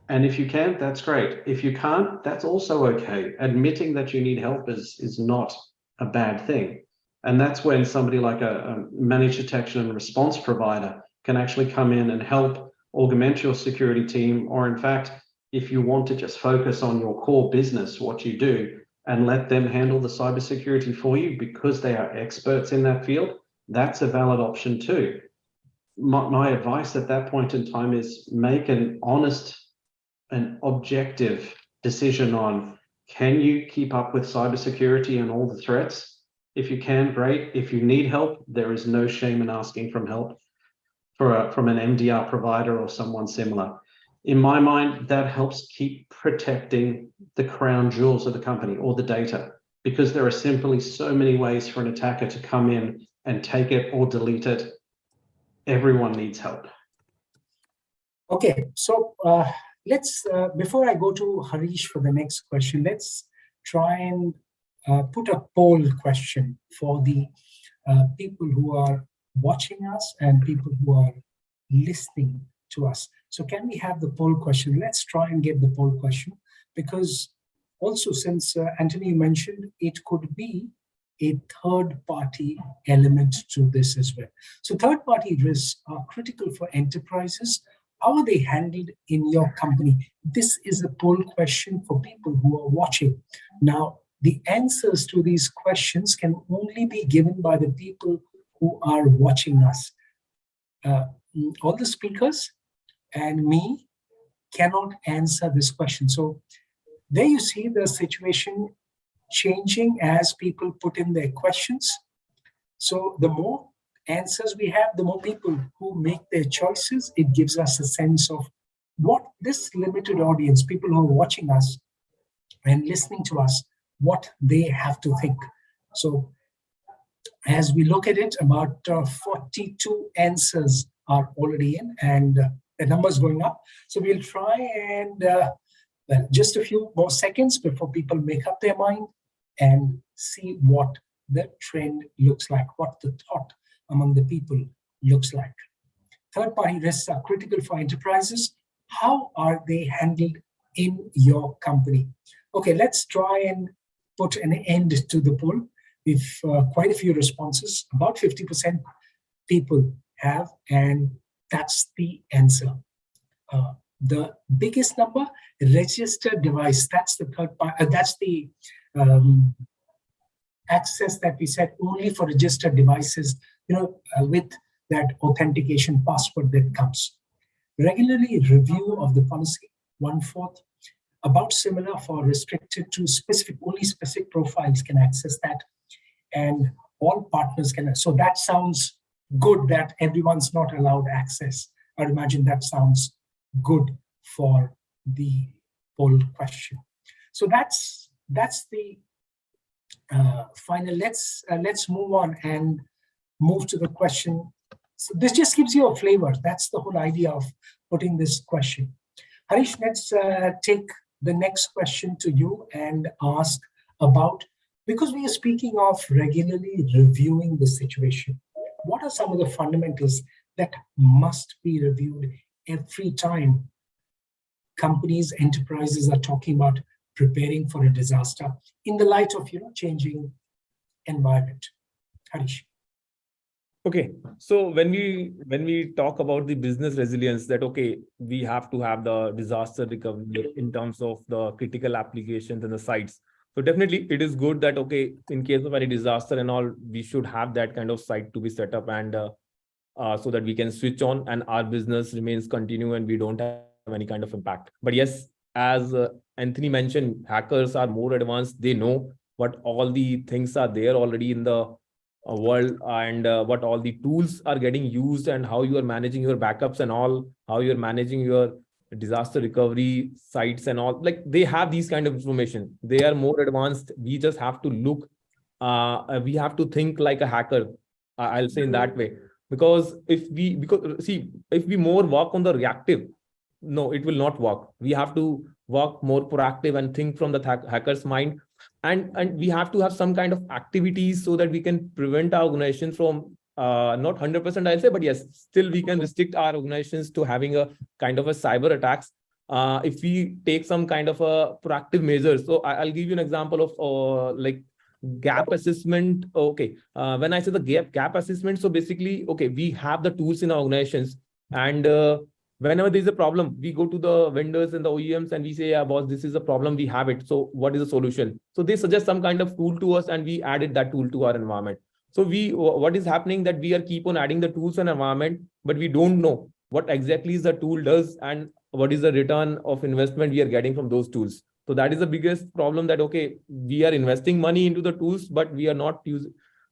And if you can, that's great. If you can't, that's also okay. Admitting that you need help is not a bad thing. And that's when somebody like a managed detection and response provider can actually come in and help augment your security team. Or in fact, if you want to just focus on your core business, what you do, and let them handle the cybersecurity for you because they are experts in that field, that's a valid option too. My advice at that point in time is make an honest and objective decision on, can you keep up with cybersecurity and all the threats? If you can, great. If you need help, there is no shame in asking from help from an MDR provider or someone similar. In my mind, that helps keep protecting the crown jewels of the company or the data, because there are simply so many ways for an attacker to come in and take it or delete it. Everyone needs help. Okay, so let's, before I go to Harish for the next question, let's try and put a poll question for the people who are watching us and people who are listening to us. So can we have the poll question? Let's try and get the poll question, because also, since Anthony mentioned, it could be a third-party element to this as well. So third-party risks are critical for enterprises. How are they handled in your company? This is a poll question for people who are watching. Now, the answers to these questions can only be given by the people who are watching us. All the speakers and me cannot answer this question. So there you see the situation changing as people put in their questions. So the more answers we have, the more people who make their choices, it gives us a sense of what this limited audience, people who are watching us and listening to us, what they have to think. So as we look at it, about 42 answers are already in, and the number's going up. So we'll try and well, just a few more seconds before people make up their mind and see what the trend looks like, what the thought among the people looks like. Third-party risks are critical for enterprises. How are they handled in your company? Okay, let's try and put an end to the poll. We've quite a few responses, about 50% people have, and that's the answer. The biggest number, registered device, that's the third part, that's the access that we set only for registered devices, with that authentication password that comes. Regularly review of the policy, 1/4. About similar for restricted to only specific profiles can access that, and all partners can. So that sounds good that everyone's not allowed access. I imagine that sounds good for the poll question. So that's the final. Let's move on and move to the question. So this just gives you a flavor. That's the whole idea of putting this question. Harish, let's take the next question to you and ask about, because we are speaking of regularly reviewing the situation, what are some of the fundamentals that must be reviewed every time companies, enterprises are talking about preparing for a disaster in the light of changing environment? Harish. Okay, so when we talk about the business resilience, that okay, we have to have the disaster recovery in terms of the critical applications and the sites. So definitely it is good that okay, in case of any disaster and all, we should have that kind of site to be set up, and so that we can switch on and our business remains continue and we don't have any kind of impact. But yes, as Anthony mentioned, hackers are more advanced. They know what all the things are there already in the world, and what all the tools are getting used, and how you are managing your backups and all, how you're managing your disaster recovery sites and all. Like, they have these kind of information. They are more advanced. We just have to look, we have to think like a hacker, I'll say in that way. Because if we more work on the reactive, no, it will not work. We have to work more proactive and think from the hacker's mind. And we have to have some kind of activities so that we can prevent our organization from, not 100% I'll say, but yes, still we can restrict our organizations to having a kind of a cyber attacks. If we take some kind of a proactive measures. So I'll give you an example of like gap assessment. Okay, when I say the gap assessment, so basically, okay, we have the tools in our organizations, and whenever there's a problem, we go to the vendors and the OEMs and we say, yeah, boss, this is a problem, we have it. So what is the solution? So they suggest some kind of tool to us, and we added that tool to our environment. So what is happening that we are keep on adding the tools and environment, but we don't know what exactly is the tool does and what is the return of investment we are getting from those tools. So that is the biggest problem, that, okay, we are investing money into the tools, but we are not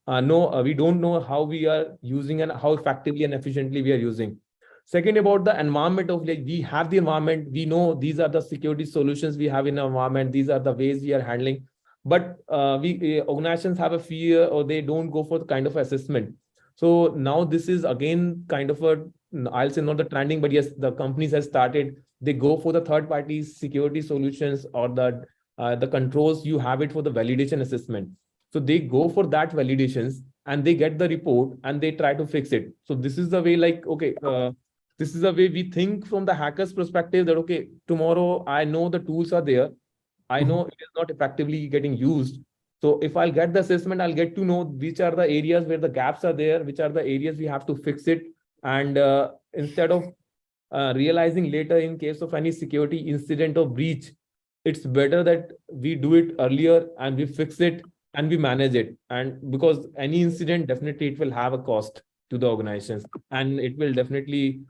we don't know how we are using and how effectively and efficiently we are using. Second, about the environment of, like, we have the environment, we know these are the security solutions we have in our environment, these are the ways we are handling, but organizations have a fear, or they don't go for the kind of assessment. So now this is again kind of a, I'll say not the trending, but yes, the companies have started, they go for the third party security solutions, or the controls, you have it for the validation assessment. So they go for that validations and they get the report and they try to fix it. So this is the way, like, okay, this is the way we think from the hacker's perspective, that, okay, tomorrow I know the tools are there, I know it is not effectively getting used. So if I'll get the assessment, I'll get to know which are the areas where the gaps are there, which are the areas we have to fix it. And instead of realizing later in case of any security incident or breach, it's better that we do it earlier and we fix it and we manage it. And because any incident, definitely it will have a cost to the organizations, and it will definitely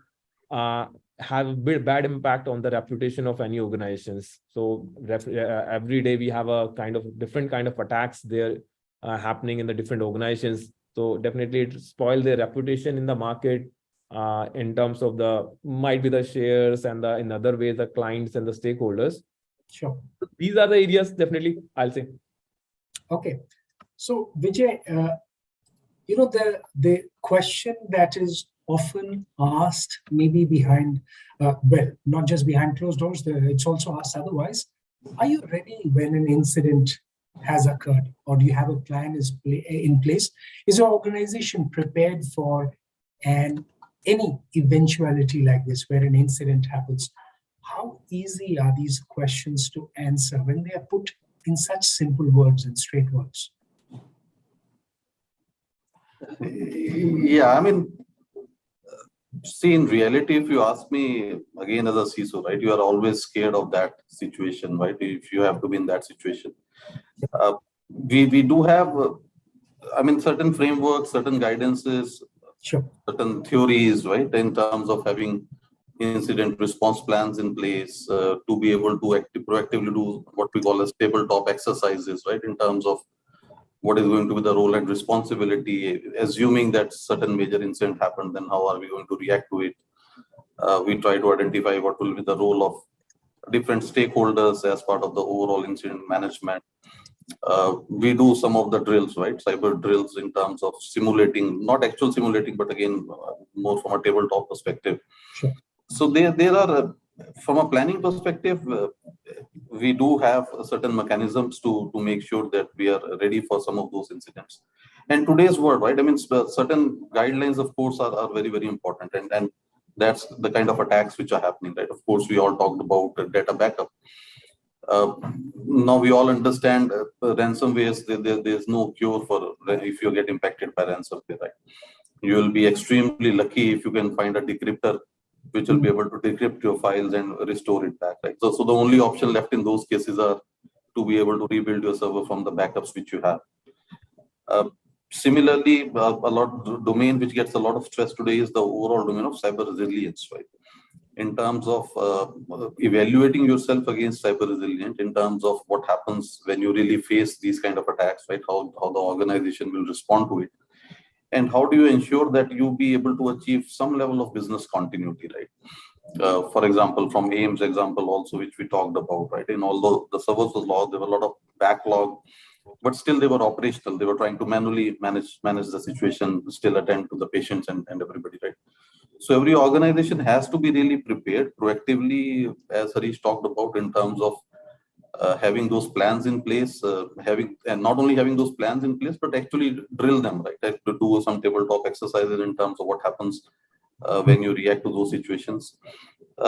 have a bad impact on the reputation of any organizations. So every day we have a kind of different kind of attacks there happening in the different organizations. So definitely it spoil their reputation in the market, in terms of the, might be the shares, and in other ways the clients and the stakeholders. Sure. These are the areas, definitely, I'll say. Okay. So Vijay, the question that is often asked, maybe behind, well, not just behind closed doors, it's also asked otherwise. Are you ready when an incident has occurred, or do you have a plan in place? Is your organization prepared for any eventuality like this, where an incident happens? How easy are these questions to answer when they are put in such simple words and straight words? Yeah, I mean, see, in reality, if you ask me, again, as a CISO, right, you are always scared of that situation, right? If you have to be in that situation. We do have, I mean, certain frameworks, certain guidances, sure, certain theories, right, in terms of having incident response plans in place, to be able to proactively do what we call as tabletop exercises, right, in terms of what is going to be the role and responsibility, assuming that certain major incident happened, then how are we going to react to it? We try to identify what will be the role of different stakeholders as part of the overall incident management. We do some of the drills, right? Cyber drills in terms of simulating, not actual simulating, but again, more from a tabletop perspective. Sure. So there are, from a planning perspective, we do have certain mechanisms to make sure that we are ready for some of those incidents. And today's world, right? I mean, certain guidelines, of course, are very, very important. And that's the kind of attacks which are happening, right? Of course, we all talked about data backup. Now we all understand ransomwares. There's no cure for if you get impacted by ransomware, right? You will be extremely lucky if you can find a decryptor which will be able to decrypt your files and restore it back, right? So the only option left in those cases are to be able to rebuild your server from the backups which you have. Similarly, a domain which gets a lot of stress today is the overall domain of cyber resilience, right? In terms of evaluating yourself against cyber resilience, in terms of what happens when you really face these kind of attacks, right? How the organization will respond to it. And how do you ensure that you be able to achieve some level of business continuity, right? For example, from AIMS example also, which we talked about, right? And although the servers was logged, there were a lot of backlog, but still they were operational. They were trying to manually manage the situation, still attend to the patients and everybody, right? So every organization has to be really prepared proactively, as Harish talked about, in terms of having those plans in place, and not only having those plans in place, but actually drill them, right? Like to do some tabletop exercises in terms of what happens when you react to those situations.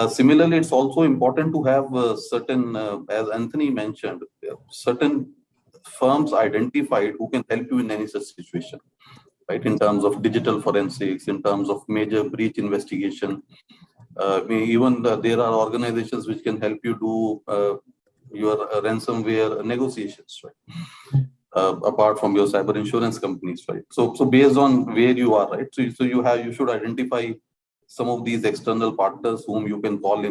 Similarly, it's also important to have certain, as Anthony mentioned, certain firms identified who can help you in any such situation, right? In terms of digital forensics, in terms of major breach investigation. Even there are organizations which can help you do your ransomware negotiations, right? Apart from your cyber insurance companies, right? So based on where you are, right? So you should identify some of these external partners whom you can call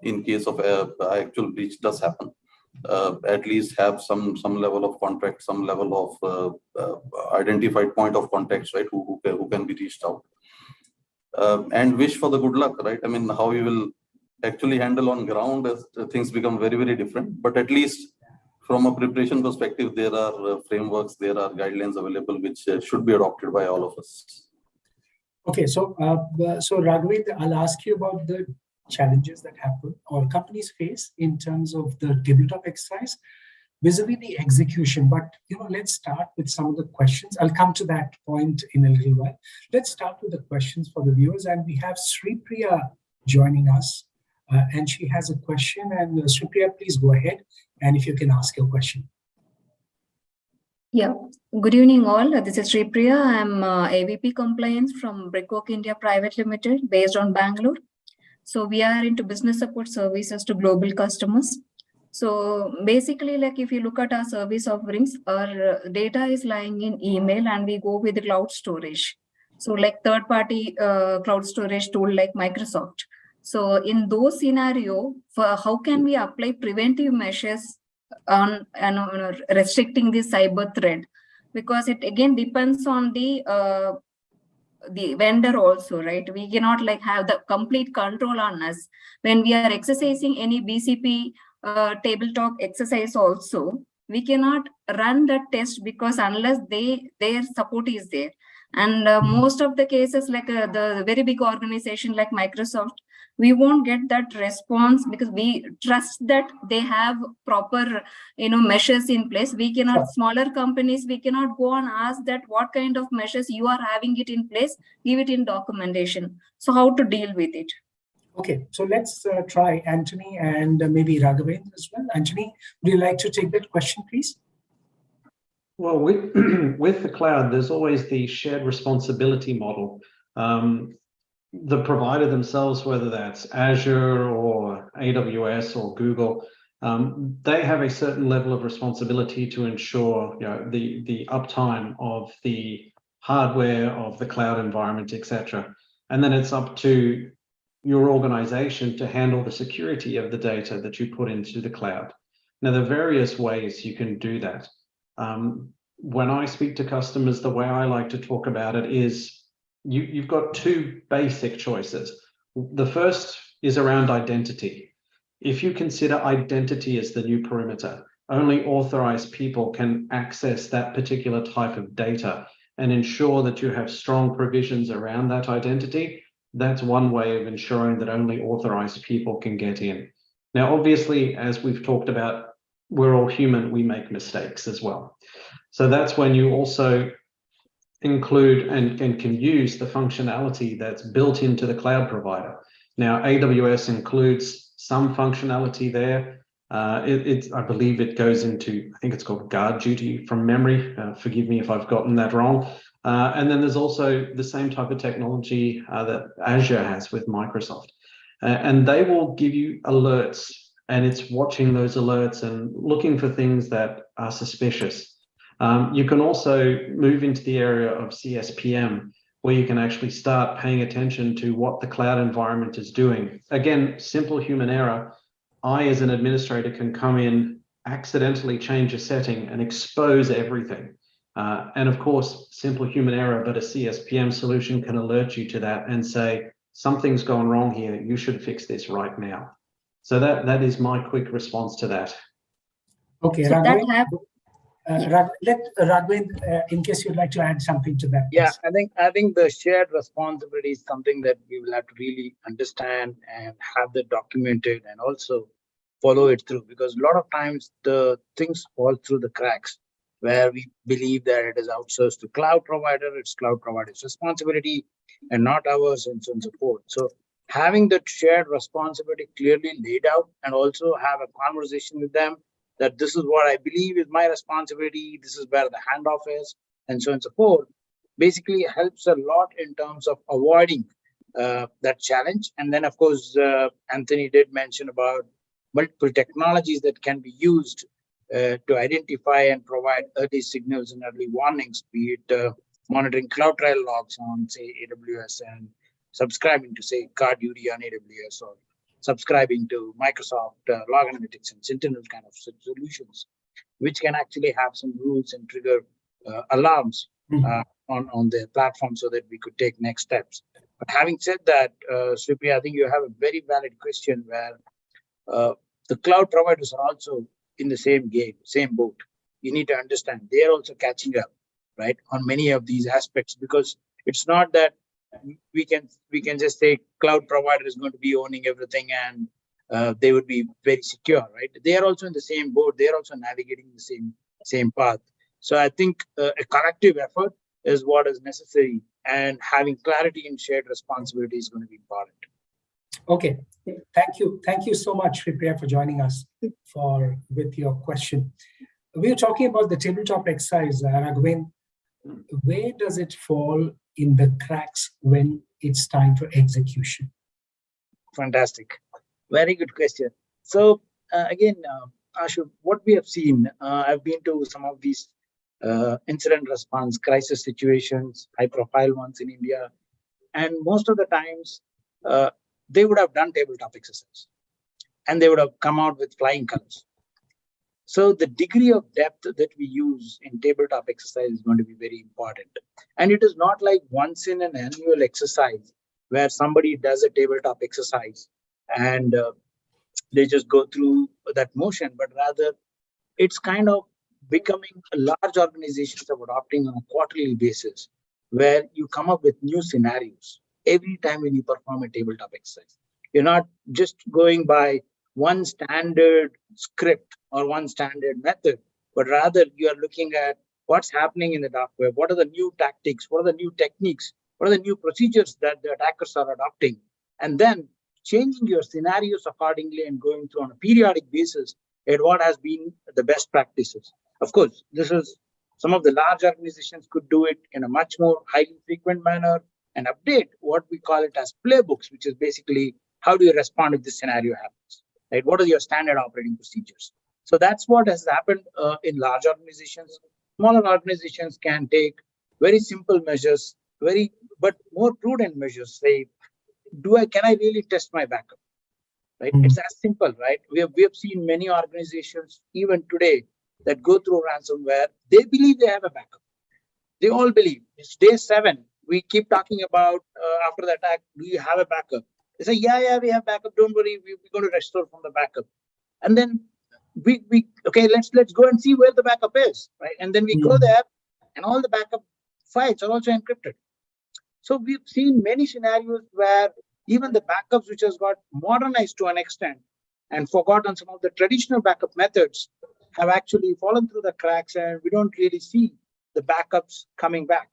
in case of actual breach does happen. at least have some level of contact, some level of identified point of contact, right? Who can be reached out, and wish for the good luck, right? I mean, how you will actually handle on ground as things become very, very different. But at least from a preparation perspective, there are frameworks, there are guidelines available which should be adopted by all of us. Okay, so Raghavendra, I'll ask you about the challenges that happen or companies face in terms of the tabletop exercise vis-a-vis the execution. But let's start with some of the questions. I'll come to that point in a little while. Let's start with the questions for the viewers, and we have Sripriya joining us, and she has a question. And Sripriya, please go ahead, and if you can ask your question. Yeah, good evening all. This is Sripriya. I'm AVP Compliance from Brickwork India Private Limited based on Bangalore. So we are into business support services to global customers. So basically, like if you look at our service offerings, our data is lying in email and we go with the cloud storage. So like third-party cloud storage tool like Microsoft. So in those scenario, for how can we apply preventive measures on restricting the cyber threat? Because it again depends on the vendor also, right? We cannot like have the complete control on us when we are exercising any BCP tabletop exercise also. We cannot run that test because unless their support is there. And most of the cases, like the very big organization like Microsoft, we won't get that response because we trust that they have proper measures in place. We cannot, smaller companies, we cannot go and ask that what kind of measures you are having it in place, give it in documentation. So how to deal with it? Okay, so let's try Anthony and maybe Raghavendra as well. Anthony, would you like to take that question, please? Well, with the cloud, there's always the shared responsibility model. The provider themselves, whether that's Azure or AWS or Google, they have a certain level of responsibility to ensure the uptime of the hardware, of the cloud environment, etc. And then it's up to your organization to handle the security of the data that you put into the cloud. Now, there are various ways you can do that. When I speak to customers, the way I like to talk about it is you've got two basic choices. The first is around identity. If you consider identity as the new perimeter, only authorized people can access that particular type of data and ensure that you have strong provisions around that identity. That's one way of ensuring that only authorized people can get in. Now, obviously, as we've talked about, we're all human, we make mistakes as well. So that's when you also include and can use the functionality that's built into the cloud provider. Now, AWS includes some functionality there. I believe it goes into, I think it's called guard duty from memory. Forgive me if I've gotten that wrong. And then there's also the same type of technology that Azure has with Microsoft. And they will give you alerts, and it's watching those alerts and looking for things that are suspicious. You can also move into the area of CSPM, where you can actually start paying attention to what the cloud environment is doing. Again, simple human error. I, as an administrator, can come in, accidentally change a setting and expose everything. And of course, simple human error, but a CSPM solution can alert you to that and say, something's gone wrong here, you should fix this right now. So that is my quick response to that. Okay, so let Raghavendra, in case you'd like to add something to that. Yeah, I think the shared responsibility is something that we will have to really understand and have that documented and also follow it through, because a lot of times the things fall through the cracks where we believe that it is outsourced to cloud provider, it's cloud provider's responsibility and not ours, and so on and so forth. So having that shared responsibility clearly laid out and also have a conversation with them that this is what I believe is my responsibility, this is where the handoff is, and so on and so forth, basically helps a lot in terms of avoiding that challenge. And then, of course, Anthony did mention about multiple technologies that can be used to identify and provide early signals and early warnings, be it monitoring cloud trial logs on, say, AWS and subscribing to, say, guard duty on AWS or subscribing to Microsoft Log Analytics and Sentinel kind of solutions, which can actually have some rules and trigger alarms on the platform so that we could take next steps. But having said that, Sripriya, I think you have a very valid question where the cloud providers are also in the same game, same boat. You need to understand they're also catching up, right, on many of these aspects, because it's not that we can just say cloud provider is going to be owning everything and they would be very secure, right? They are also in the same boat. They are also navigating the same path. So I think a collective effort is what is necessary, and having clarity and shared responsibility is going to be important. Okay, thank you so much, Sripriya, for joining us with your question. We are talking about the tabletop exercise, Raghavan. Where does it fall in the cracks when it's time for execution? Fantastic, very good question. So again, Ashu, what we have seen, I've been to some of these incident response crisis situations, high-profile ones in India, and most of the times they would have done tabletop exercise, and they would have come out with flying colors. So the degree of depth that we use in tabletop exercise is going to be very important. And it is not like once in an annual exercise where somebody does a tabletop exercise and they just go through that motion, but rather it's kind of becoming large organizations are adopting on a quarterly basis, where you come up with new scenarios every time when you perform a tabletop exercise. You're not just going by one standard script or one standard method, but rather you are looking at what's happening in the dark web, what are the new tactics, what are the new techniques, what are the new procedures that the attackers are adopting, and then changing your scenarios accordingly and going through on a periodic basis at what has been the best practices. Of course, this is some of the large organizations could do it in a much more highly frequent manner and update what we call it as playbooks, which is basically how do you respond if this scenario happens, right? What are your standard operating procedures? So that's what has happened in large organizations. Smaller organizations can take very simple measures, but more prudent measures. Say, can I really test my backup? Right? It's as simple, right? We have seen many organizations even today that go through ransomware. They believe they have a backup. They all believe it's day 7. We keep talking about after the attack, do you have a backup? They say, yeah, we have backup. Don't worry, we're going to restore from the backup. And then okay, let's go and see where the backup is, right? And then we go there, and all the backup files are also encrypted. So we've seen many scenarios where even the backups which has got modernized to an extent and forgotten some of the traditional backup methods have actually fallen through the cracks, and we don't really see the backups coming back.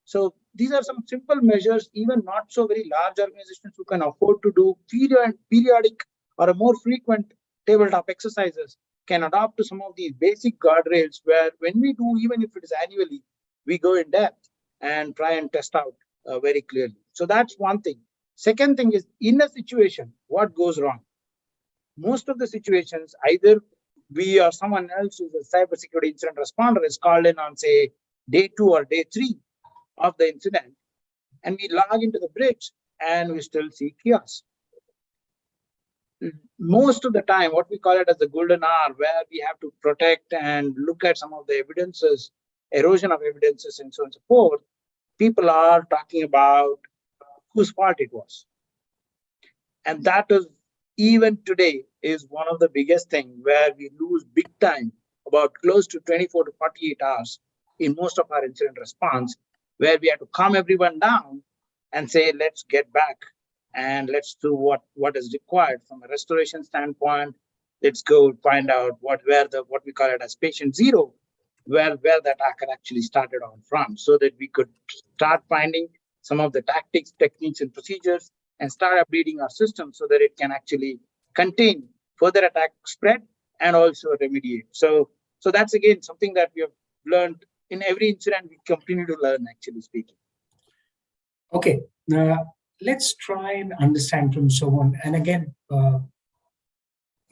So these are some simple measures, even not so very large organizations who can afford to do periodic or a more frequent tabletop exercises can adopt to some of these basic guardrails where when we do, even if it is annually, we go in depth and try and test out very clearly. So that's one thing. Second thing is, in a situation, what goes wrong? Most of the situations, either we or someone else who's a cybersecurity incident responder is called in on, say, day 2 or day 3 of the incident, and we log into the bridge and we still see chaos. Most of the time, what we call it as the golden hour, where we have to protect and look at some of the evidences, erosion of evidences, and so on and so forth, people are talking about whose fault it was. And that is, even today, is one of the biggest things where we lose big time, about close to 24 to 48 hours in most of our incident response, where we have to calm everyone down and say, let's get back and let's do what is required from a restoration standpoint. Let's go find out what we call it as patient zero, where the attacker actually started on from, so that we could start finding some of the tactics, techniques, and procedures and start updating our system so that it can actually contain further attack spread and also remediate. So that's again something that we have learned in every incident. We continue to learn, actually speaking. Okay, let's try and understand from someone. And again, a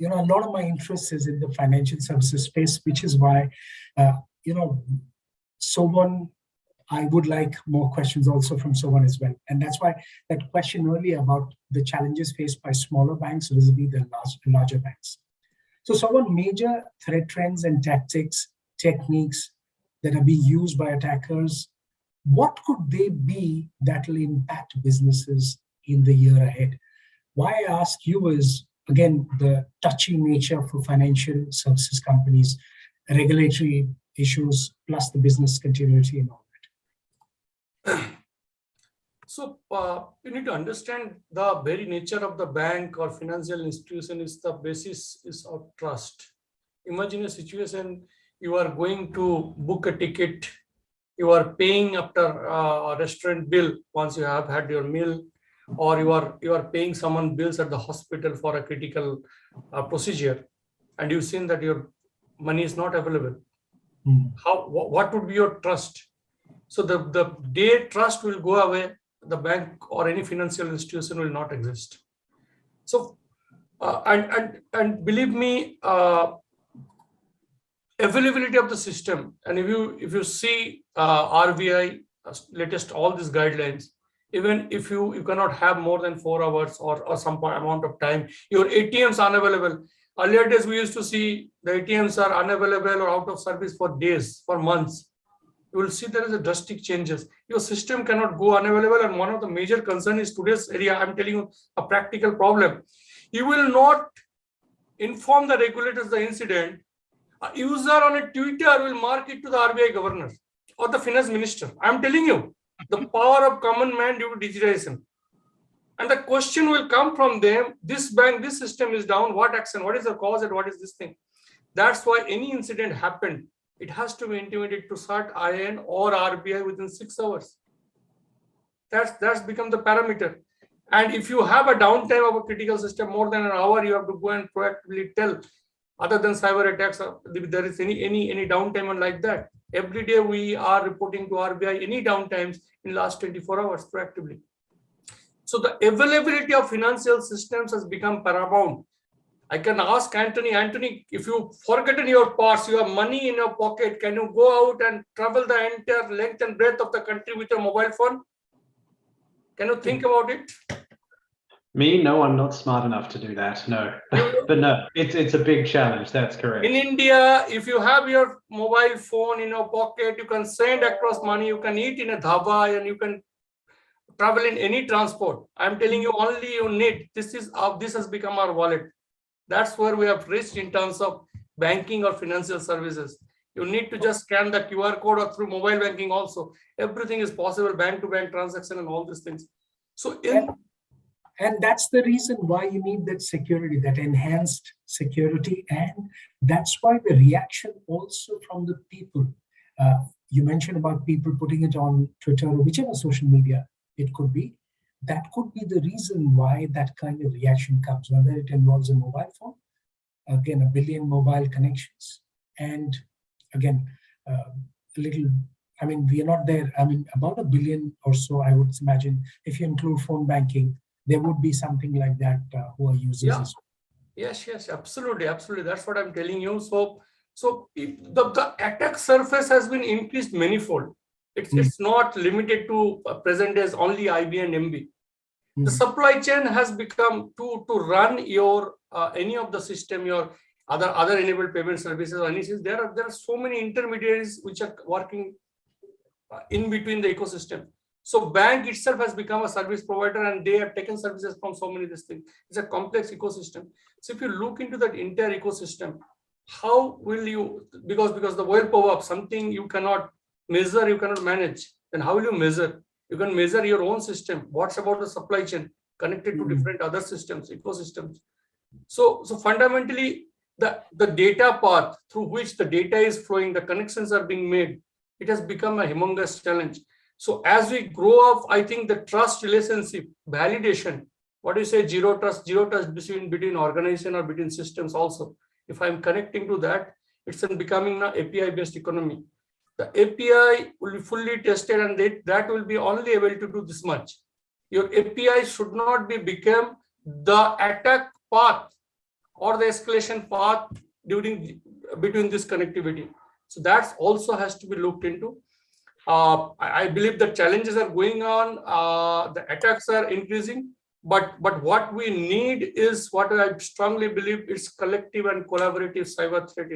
lot of my interest is in the financial services space, which is why, someone I would like more questions also from someone as well. And that's why that question earlier about the challenges faced by smaller banks vis-a-vis the larger banks. So someone, major threat trends and tactics, techniques that are being used by attackers, what could they be that will impact businesses in the year ahead? Why I ask you is, again, the touchy nature for financial services companies, regulatory issues, plus the business continuity and all that. So you need to understand the very nature of the bank or financial institution is the basis is of trust. Imagine a situation, you are going to book a ticket, you are paying after a restaurant bill once you have had your meal, or you are paying someone bills at the hospital for a critical procedure, and you've seen that your money is not available. What would be your trust? So the day trust will go away, the bank or any financial institution will not exist. So and believe me, availability of the system, and if you see RBI latest all these guidelines, even if you cannot have more than 4 hours or some amount of time, your ATMs are unavailable. Earlier days we used to see the ATMs are unavailable or out of service for days, for months. You will see there is a drastic changes. Your system cannot go unavailable, and one of the major concern is today's area. I'm telling you a practical problem. You will not inform the regulators the incident. A user on a Twitter will mark it to the RBI governor or the finance minister. I'm telling you, the power of common man due to digitization. And the question will come from them, this bank, this system is down, what action, what is the cause, and what is this thing? That's why any incident happened, it has to be intimated to SAT, IN or RBI within 6 hours. That's become the parameter. And if you have a downtime of a critical system more than an hour, you have to go and proactively tell. Other than cyber attacks, there is any downtime and like that. Every day we are reporting to RBI any downtimes in last 24 hours proactively. So the availability of financial systems has become paramount. I can ask Anthony, if you forgotten your purse, you have money in your pocket, can you go out and travel the entire length and breadth of the country with your mobile phone? Can you think about it? Me? No, I'm not smart enough to do that. No, but no, it's a big challenge. That's correct. In India, if you have your mobile phone in your pocket, you can send across money, you can eat in a dhaba, and you can travel in any transport. I'm telling you, only you need, this has become our wallet. That's where we have reached in terms of banking or financial services. You need to just scan the QR code or through mobile banking also. Everything is possible, bank-to-bank transaction and all these things. So and that's the reason why you need that security, that enhanced security. And that's why the reaction also from the people. You mentioned about people putting it on Twitter or whichever social media it could be. That could be the reason why that kind of reaction comes, whether it involves a mobile phone, again, 1 billion mobile connections. And again, we are not there. About 1 billion or so, I would imagine, if you include phone banking, there would be something like that who are users. Yeah. Yes, absolutely. That's what I'm telling you. So the attack surface has been increased manifold. It's not limited to present as only IB and MB. The supply chain has become to run your any of the system, your other enabled payment services or anything. There are so many intermediaries which are working in between the ecosystem. So bank itself has become a service provider, and they have taken services from so many of these things. It's a complex ecosystem. So if you look into that entire ecosystem, how will you, because the world power up, something you cannot measure, you cannot manage, then how will you measure? You can measure your own system. What's about the supply chain connected to different other systems, ecosystems? So fundamentally, the data path through which the data is flowing, the connections are being made, it has become a humongous challenge. So as we grow up, I think the trust relationship, validation, what do you say, zero trust between organization or between systems also. If I'm connecting to that, it's becoming an API-based economy. The API will be fully tested, and that will be only able to do this much. Your API should not become the attack path or the escalation path between this connectivity. So that also has to be looked into. I believe the challenges are going on. The attacks are increasing. But what we need is what I strongly believe is collective and collaborative cyber threat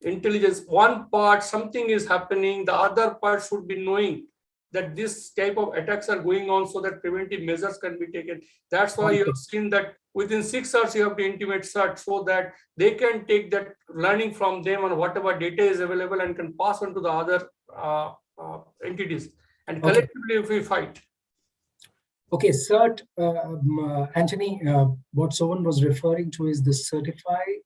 intelligence. One part, something is happening. The other part should be knowing that this type of attacks are going on so that preventive measures can be taken. That's why you have seen that within 6 hours, you have to intimate search so that they can take that learning from them on whatever data is available and can pass on to the other entities. And collectively, if we fight. Okay, CERT, Anthony, what someone was referring to is the certified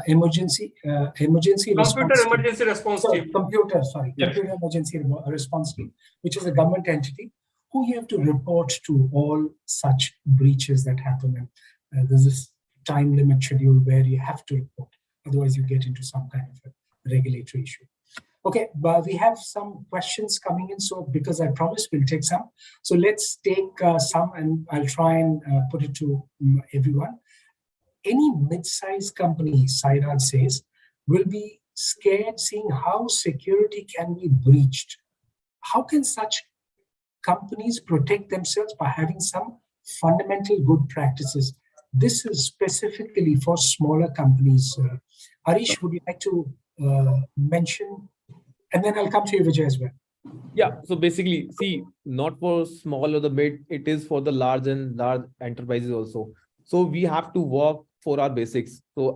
emergency Computer emergency response team. Computer emergency response team, which is a government entity who you have to report to all such breaches that happen. And there's this time limit schedule where you have to report, otherwise you get into some kind of a regulatory issue. Okay, but we have some questions coming in. So because I promised we'll take some. So let's take some and I'll try and put it to everyone. Any mid-sized company, Sairaj says, will be scared seeing how security can be breached. How can such companies protect themselves by having some fundamental good practices? This is specifically for smaller companies. Arish, would you like to mention? And then I'll come to you, Vijay, as well. Yeah, so basically, see, not for small or the mid, it is for the large and large enterprises also. So we have to work for our basics. So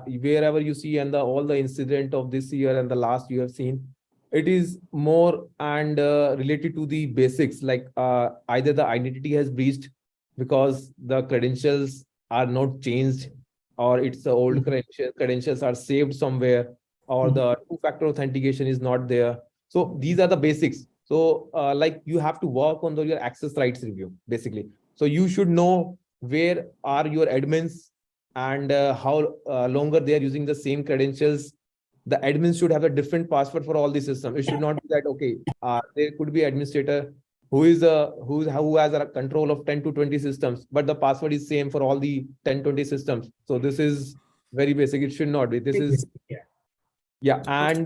wherever you see and all the incident of this year and the last you have seen, it is more and related to the basics, like either the identity has breached because the credentials are not changed, or it's the old credentials are saved somewhere, or the two-factor authentication is not there. So these are the basics. So like you have to work on your access rights review, basically. So you should know where are your admins and how longer they are using the same credentials. The admins should have a different password for all the systems. It should not be that, okay, there could be administrator who has a control of 10 to 20 systems, but the password is same for all the 10, 20 systems. So this is very basic. It should not be. This is, yeah. And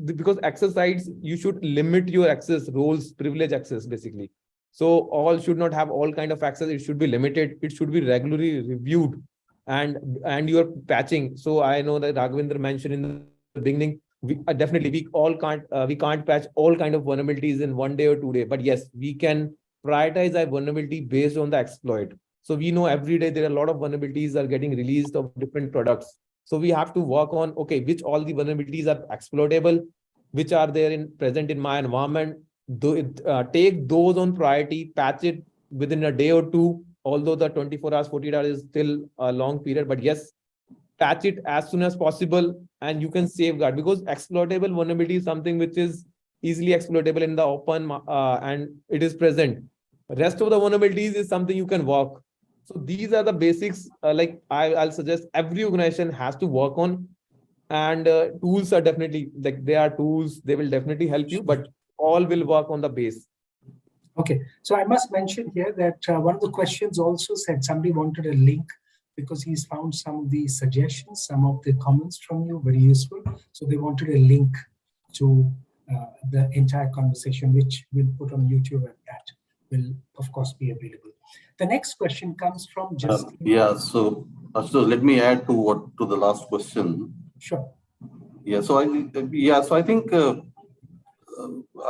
because access rights, you should limit your access roles, privilege access, basically. So all should not have all kind of access. It should be limited. It should be regularly reviewed, and your patching. So I know that Raghavendra mentioned in the beginning, we can't patch all kind of vulnerabilities in 1 day or 2 days. But yes, we can prioritize our vulnerability based on the exploit. So we know every day there are a lot of vulnerabilities are getting released of different products. So we have to work on, okay, which all the vulnerabilities are exploitable, which are there present in my environment. Take those on priority, patch it within a day or two, although the 24 hours, 48 hours is still a long period, but yes, patch it as soon as possible and you can safeguard, because exploitable vulnerability is something which is easily exploitable in the open and it is present. Rest of the vulnerabilities is something you can work. So these are the basics. Like I'll suggest every organization has to work on, and tools are definitely, like there are tools, they will definitely help you, but all will work on the base. Okay, so I must mention here that one of the questions also said somebody wanted a link because he's found some of the suggestions, some of the comments from you very useful. So they wanted a link to the entire conversation, which we'll put on YouTube, and that will, of course, be available. The next question comes from Justin. So let me add to the last question. Sure. Yeah, so I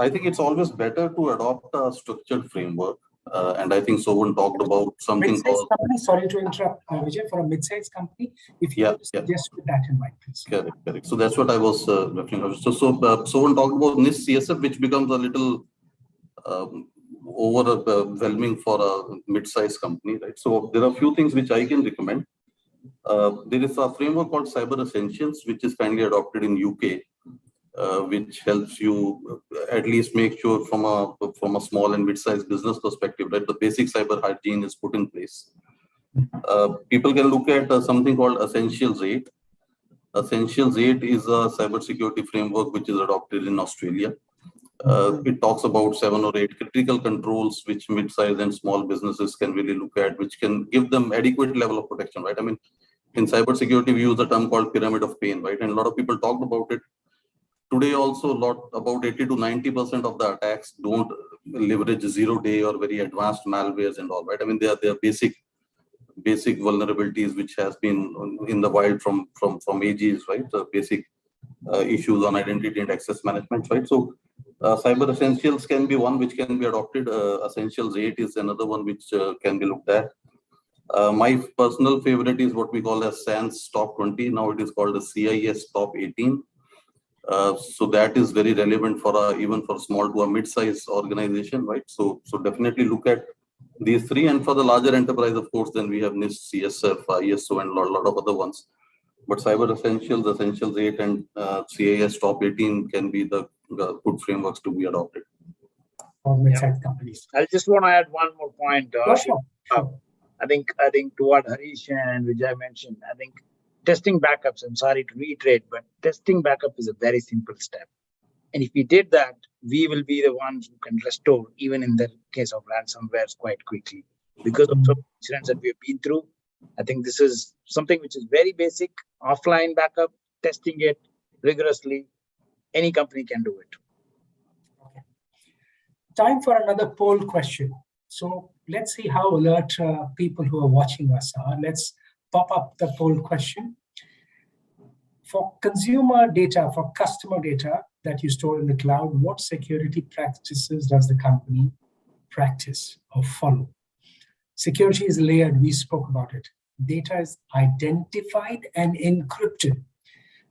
think it's always better to adopt a structured framework. And I think someone talked about something called... company, sorry to interrupt, Vijay, for a mid-sized company, if you just with that in mind, please. Correct. So that's what I was referring to. So someone talked about NIST CSF, which becomes a little overwhelming for a mid-sized company, right? So there are a few things which I can recommend. There is a framework called Cyber Essentials, which is kindly adopted in UK. Which helps you at least make sure from a small and mid-sized business perspective, right, the basic cyber hygiene is put in place. People can look at something called Essentials 8. Essentials 8 is a cybersecurity framework which is adopted in Australia. It talks about 7 or 8 critical controls which mid-sized and small businesses can really look at, which can give them adequate level of protection, right? I mean, in cybersecurity, we use a term called pyramid of pain, right? And a lot of people talked about it. today also about 80 to 90% of the attacks don't leverage 0-day or very advanced malwares and all, right? I mean, they are basic vulnerabilities which has been in the wild from ages, right? The basic issues on identity and access management, right? So Cyber Essentials can be one which can be adopted. Essentials 8 is another one which can be looked at. My personal favorite is what we call as SANS Top 20. Now it is called the CIS Top 18. So that is very relevant for even for small to a mid-size organization, right? So definitely look at these three, and for the larger enterprise, of course, then we have NIST, CSF, ISO, and a lot of other ones. But Cyber Essentials, Essentials 8, and CIS Top 18 can be the good frameworks to be adopted. For mid-sized companies. I just want to add one more point. Sure. I think to what Harish and Vijay mentioned, I think testing backups, I'm sorry to reiterate, but testing backup is a very simple step. And if we did that, we will be the ones who can restore, even in the case of ransomware, quite quickly. Because of the incidents that we have been through, I think this is something which is very basic, offline backup, testing it rigorously. Any company can do it. Okay. Time for another poll question. So let's see how alert people who are watching us are. Let's pop up the poll question. For consumer data, for customer data that you store in the cloud, what security practices does the company practice or follow? Security is layered, we spoke about it. Data is identified and encrypted.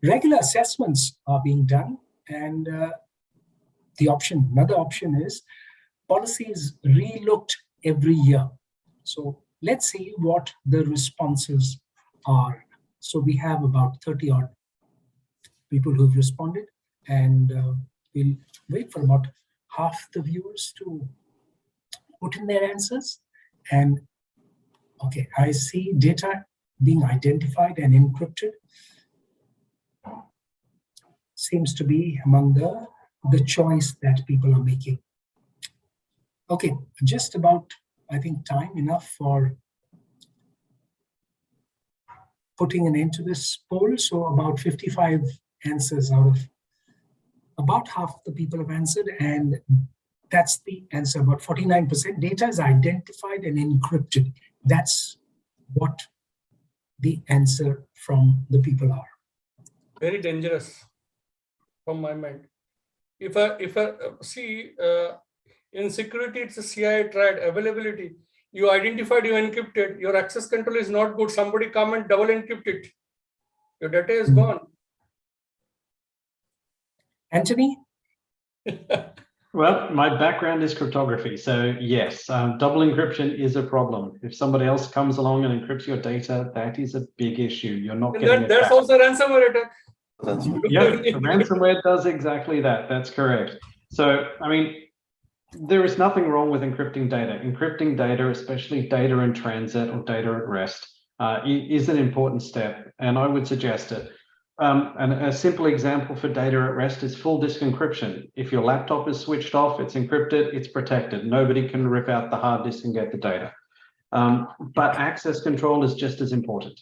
Regular assessments are being done, and another option is policy is relooked every year. So let's see what the responses are. So we have about 30 odd people who've responded, and we'll wait for about half the viewers to put in their answers. And okay, I see data being identified and encrypted seems to be among the choice that people are making. Okay, just about, I think, time enough for putting an end to this poll. So about 55 answers out of about half the people have answered, and that's the answer. About 49% data is identified and encrypted. That's what the answer from the people are. Very dangerous from my mind. If I see in security, it's a CI triad availability. You identified, you encrypted, your access control is not good. Somebody come and double encrypt it. Your data is gone. Anthony? Well, my background is cryptography, so yes, double encryption is a problem. If somebody else comes along and encrypts your data, that is a big issue. You're not getting it That's back. also ransomware attack. Yep, ransomware does exactly that. That's correct. So, I mean, there is nothing wrong with encrypting data. Encrypting data, especially data in transit or data at rest, is an important step, and I would suggest it. And a simple example for data at rest is full disk encryption. If your laptop is switched off, it's encrypted, it's protected. Nobody can rip out the hard disk and get the data. But access control is just as important,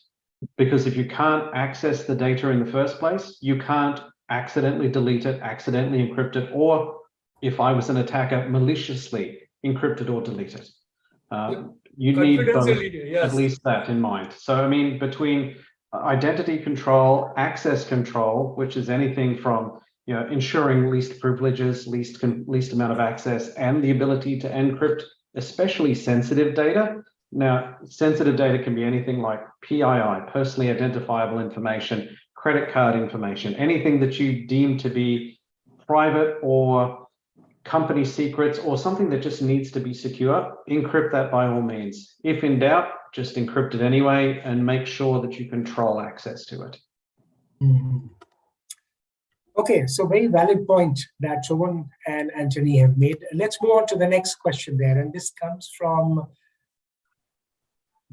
because if you can't access the data in the first place, you can't accidentally delete it, accidentally encrypt it, or if I was an attacker, maliciously encrypt it or delete it. You need both, yes. At least that in mind. So, I mean, between identity control, access control, which is anything from ensuring least privileges, least amount of access, and the ability to encrypt, especially sensitive data. Now, sensitive data can be anything like PII, personally identifiable information, credit card information, anything that you deem to be private or company secrets or something that just needs to be secure. Encrypt that by all means. If in doubt, just encrypt it anyway and make sure that you control access to it. Mm-hmm. Okay, so very valid point that Shovan and Anthony have made. Let's move on to the next question there, and this comes from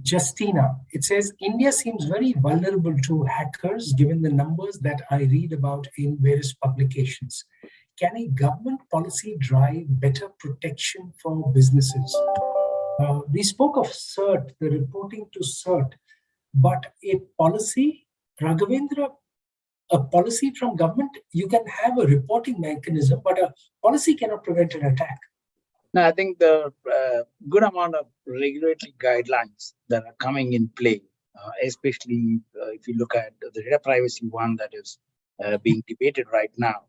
Justina. It says, India seems very vulnerable to hackers given the numbers that I read about in various publications. Can a government policy drive better protection for businesses? We spoke of CERT, the reporting to CERT, but a policy, Raghavendra, a policy from government, you can have a reporting mechanism, but a policy cannot prevent an attack. No, I think the good amount of regulatory guidelines that are coming in play, especially if you look at the data privacy one that is being debated right now,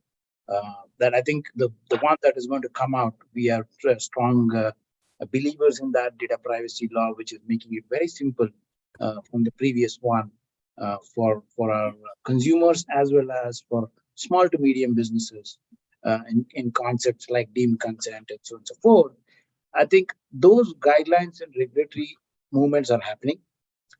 that I think the one that is going to come out, we are strong believers in that data privacy law, which is making it very simple from the previous one for our consumers as well as for small to medium businesses in concepts like deemed consent and so on and so forth. I think those guidelines and regulatory movements are happening.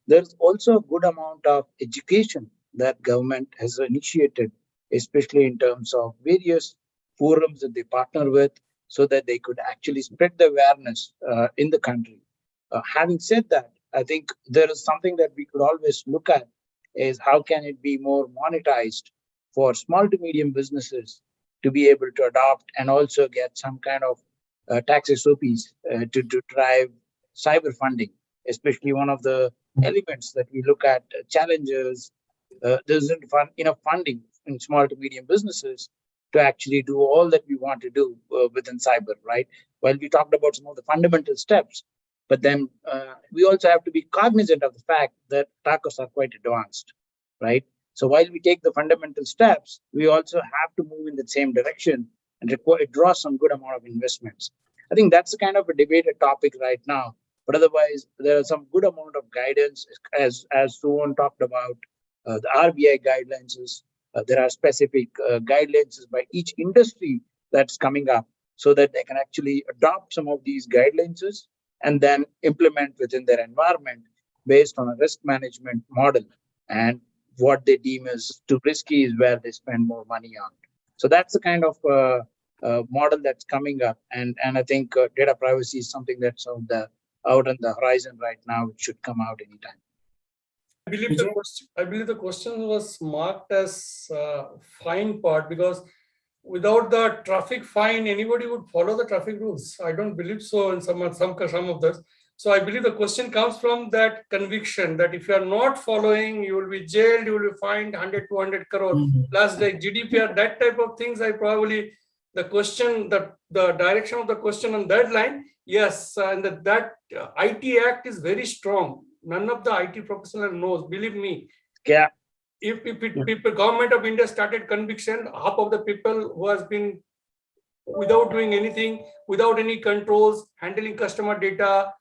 There's also a good amount of education that government has initiated, especially in terms of various forums that they partner with, so that they could actually spread the awareness in the country. Having said that, I think there is something that we could always look at is how can it be more monetized for small to medium businesses to be able to adopt and also get some kind of tax SOPs to drive cyber funding, especially one of the elements that we look at challenges. There isn't enough funding in small to medium businesses to actually do all that we want to do within cyber, right? While we talked about some of the fundamental steps, but then we also have to be cognizant of the fact that attackers are quite advanced, right? So while we take the fundamental steps, we also have to move in the same direction and draw some good amount of investments. I think that's a kind of a debated topic right now. But otherwise, there are some good amount of guidance, as Suvan talked about, the RBI guidelines. There are specific guidelines by each industry that's coming up so that they can actually adopt some of these guidelines and then implement within their environment based on a risk management model, and what they deem as too risky is where they spend more money on. So that's the kind of model that's coming up, and I think data privacy is something that's out on the horizon right now. It should come out anytime. I believe the question was marked as fine part, because without the traffic fine, anybody would follow the traffic rules. I don't believe so in some of this. So I believe the question comes from that conviction that if you are not following, you will be jailed, you will be fined 100, 200 crore, plus the GDPR, that type of things. I probably, the question, the direction of the question on that line, yes, and that IT Act is very strong. None of the IT professional knows, believe me. Yeah. If people, government of India started conviction, half of the people who has been without doing anything, without any controls, handling customer data,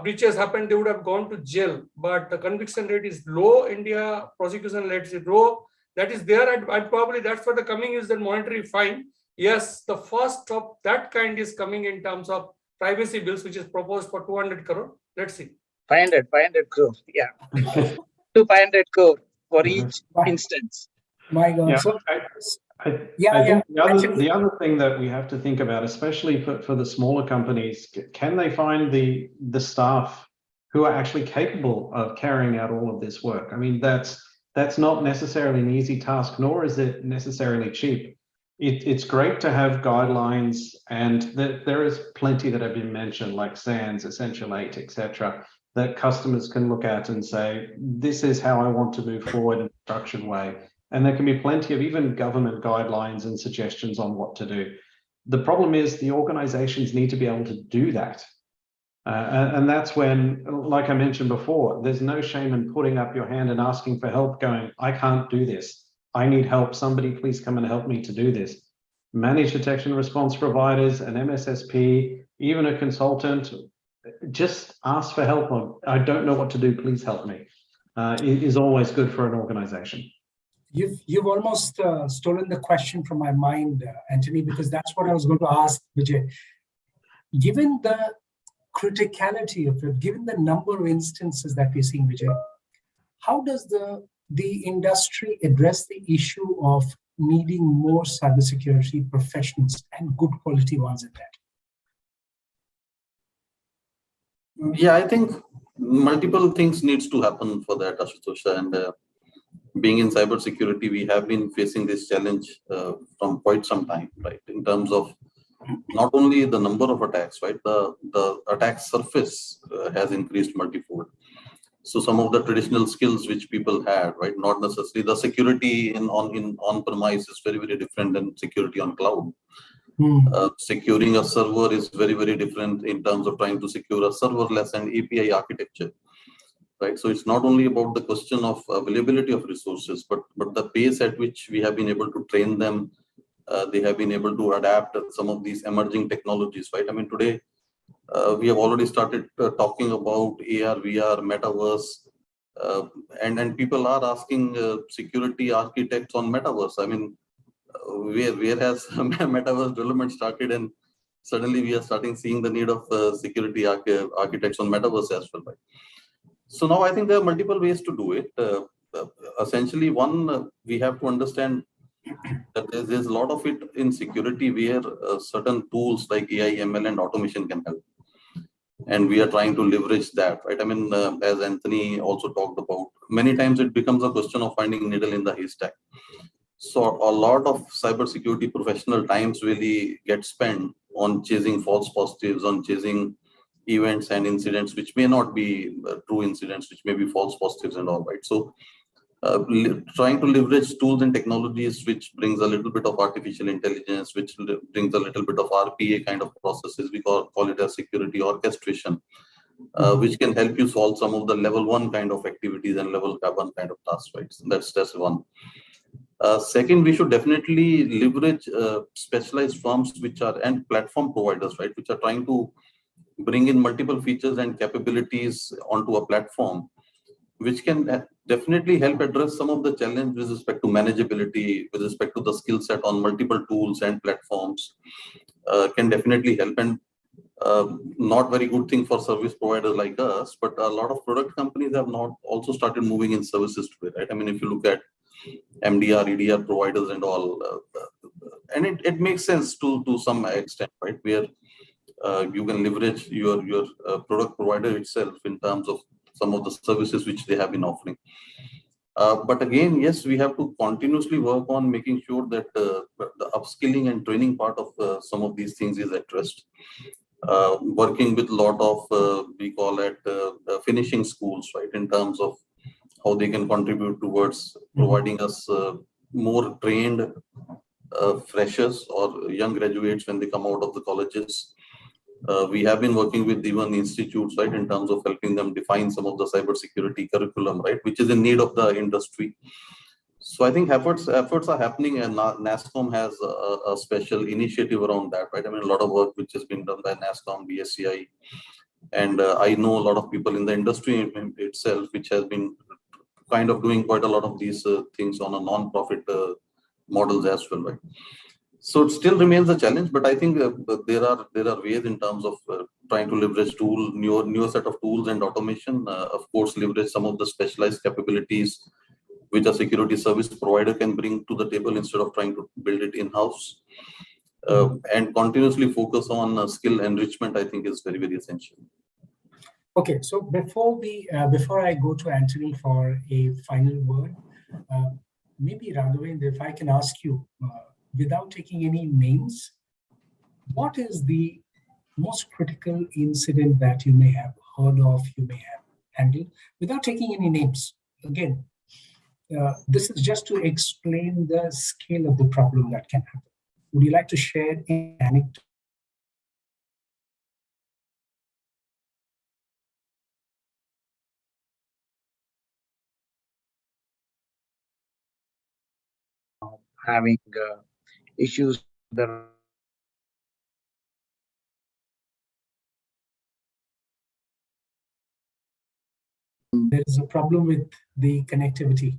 breaches happened, they would have gone to jail. But the conviction rate is low. India prosecution rate is low. That is there. I probably that's for the coming is the monetary fine. Yes, the first of that kind is coming in terms of privacy bills, which is proposed for 200 crore. Let's see. 500 crore. Yeah. To 500 crore for each instance. My God. Yeah, So, I think the other thing that we have to think about, especially for the smaller companies, can they find the staff who are actually capable of carrying out all of this work? I mean, that's not necessarily an easy task, nor is it necessarily cheap. It's great to have guidelines, and there is plenty that have been mentioned, like SANS, Essential 8, etc., that customers can look at and say, this is how I want to move forward in a structured way. And there can be plenty of even government guidelines and suggestions on what to do. The problem is the organizations need to be able to do that. And that's when, like I mentioned before, there's no shame in putting up your hand and asking for help, going, I can't do this. I need help. Somebody please come and help me to do this. Managed detection response providers, an MSSP, even a consultant, just ask for help on, I don't know what to do, please help me, is always good for an organization. You've almost stolen the question from my mind, Anthony, because that's what I was going to ask, Vijay. Given the criticality of it, given the number of instances that we're seeing, Vijay, how does the industry address the issue of needing more cybersecurity professionals and good quality ones at that? Yeah, I think multiple things needs to happen for that, Ashutosh. And being in cybersecurity, we have been facing this challenge from quite some time, right? In terms of not only the number of attacks, right? The attack surface has increased multifold. So some of the traditional skills which people had, right, not necessarily the security in on-premise is very, very different than security on cloud. Securing a server is very, very different in terms of trying to secure a serverless and API architecture, right? So it's not only about the question of availability of resources, but the pace at which we have been able to train them. They have been able to adapt some of these emerging technologies, right? I mean, today, we have already started talking about AR, VR, metaverse, and people are asking security architects on metaverse. I mean, where has metaverse development started, and suddenly we are starting seeing the need of security architects on metaverse as well, right? So now I think there are multiple ways to do it. Essentially, one, we have to understand that there's a lot of it in security where certain tools like AI, ML, and automation can help. And we are trying to leverage that, right? I mean, as Anthony also talked about, many times it becomes a question of finding needle in the haystack. So a lot of cybersecurity professional times really get spent on chasing false positives, on chasing events and incidents which may not be true incidents, which may be false positives and all, right? So trying to leverage tools and technologies which brings a little bit of artificial intelligence, which brings a little bit of RPA kind of processes, we call it as security orchestration, which can help you solve some of the level 1 kind of activities and level 1 kind of tasks, right? So that's one. Second, we should definitely leverage specialized firms and platform providers, right, which are trying to bring in multiple features and capabilities onto a platform, which can definitely help address some of the challenge with respect to manageability, with respect to the skill set on multiple tools and platforms, can definitely help. And not very good thing for service providers like us, but a lot of product companies have not also started moving in services today, right? I mean, if you look at MDR, EDR providers and all, and it makes sense to some extent, right? Where you can leverage your product provider itself in terms of some of the services which they have been offering. But again, yes, we have to continuously work on making sure that the upskilling and training part of some of these things is addressed. Working with a lot of, we call it finishing schools, right, in terms of how they can contribute towards providing us more trained freshers or young graduates when they come out of the colleges. We have been working with even institutes, right, in terms of helping them define some of the cybersecurity curriculum, right, which is in need of the industry. So I think efforts are happening, and NASSCOM has a special initiative around that, right? I mean, a lot of work which has been done by NASSCOM, BSCI, and I know a lot of people in the industry itself, which has been kind of doing quite a lot of these things on a non-profit models as well, right? So it still remains a challenge, but I think there are ways in terms of trying to leverage newer set of tools and automation. Of course, leverage some of the specialized capabilities which a security service provider can bring to the table instead of trying to build it in-house. And continuously focus on skill enrichment, I think, is very, very essential. Okay, so before I go to Anthony for a final word, maybe Raghavendra, if I can ask you, without taking any names, what is the most critical incident that you may have heard of, you may have handled, without taking any names? Again, this is just to explain the scale of the problem that can happen. Would you like to share an anecdote? Having issues that There is a problem with the connectivity.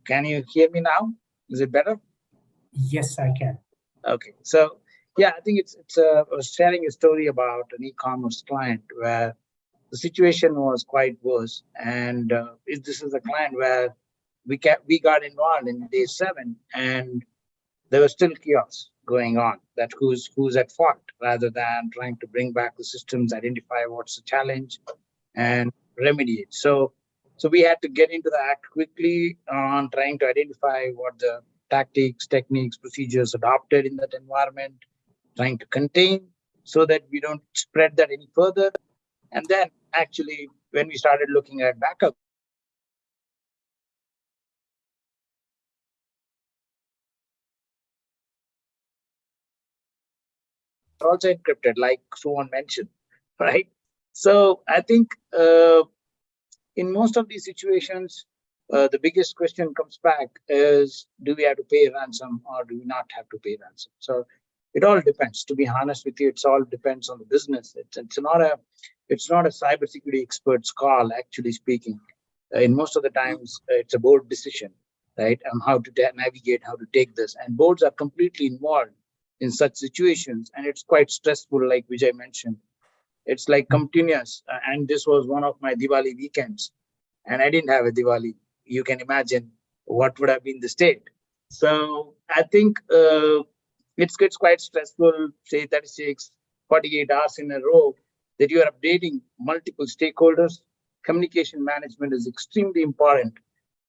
Can you hear me now? Is it better? Yes, I can. Okay, so yeah, I think I was sharing a story about an e-commerce client where the situation was quite worse, and this is a client where we got involved in day 7, and there was still chaos going on. That who's at fault, rather than trying to bring back the systems, identify what's the challenge, and remediate. So we had to get into the act quickly on trying to identify what the tactics, techniques, procedures adopted in that environment, trying to contain so that we don't spread that any further, and then actually when we started looking at backup, are also encrypted, like someone mentioned, right? So I think in most of these situations, the biggest question comes back is, do we have to pay ransom or do we not have to pay ransom? So it all depends. To be honest with you, it's all depends on the business. It's not a cybersecurity expert's call, actually speaking. In most of the times, it's a board decision, right, on how to navigate, how to take this. And boards are completely involved in such situations, and it's quite stressful, like Vijay mentioned. It's like continuous. And this was one of my Diwali weekends, and I didn't have a Diwali. You can imagine what would have been the state. So I think it's quite stressful, say 36, 48 hours in a row, that you are updating multiple stakeholders. Communication management is extremely important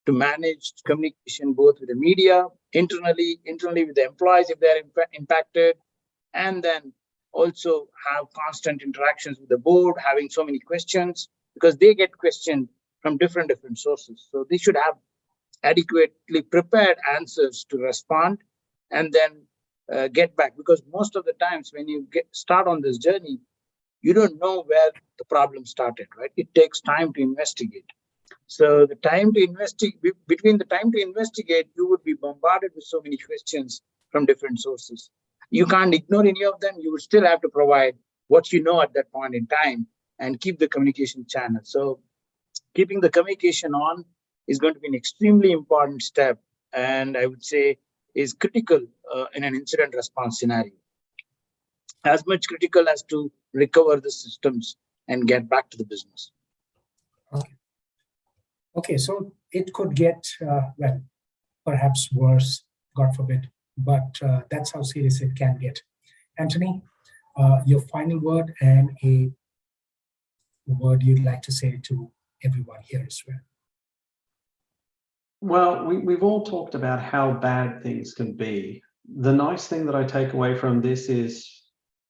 to manage communication both with the media, internally with the employees if they're impacted, and then also have constant interactions with the board, having so many questions, because they get questioned from different sources. So they should have adequately prepared answers to respond and then get back. Because most of the times when you start on this journey, you don't know where the problem started, right? It takes time to investigate. So the time to investigate, between the time to investigate, you would be bombarded with so many questions from different sources. You can't ignore any of them. You would still have to provide what you know at that point in time and keep the communication channel. So keeping the communication on is going to be an extremely important step, and I would say is critical in an incident response scenario. As much critical as to recover the systems and get back to the business. Okay, so it could get, well, perhaps worse, God forbid, but that's how serious it can get. Anthony, your final word and a word you'd like to say to everyone here as well. Well, we've all talked about how bad things can be. The nice thing that I take away from this is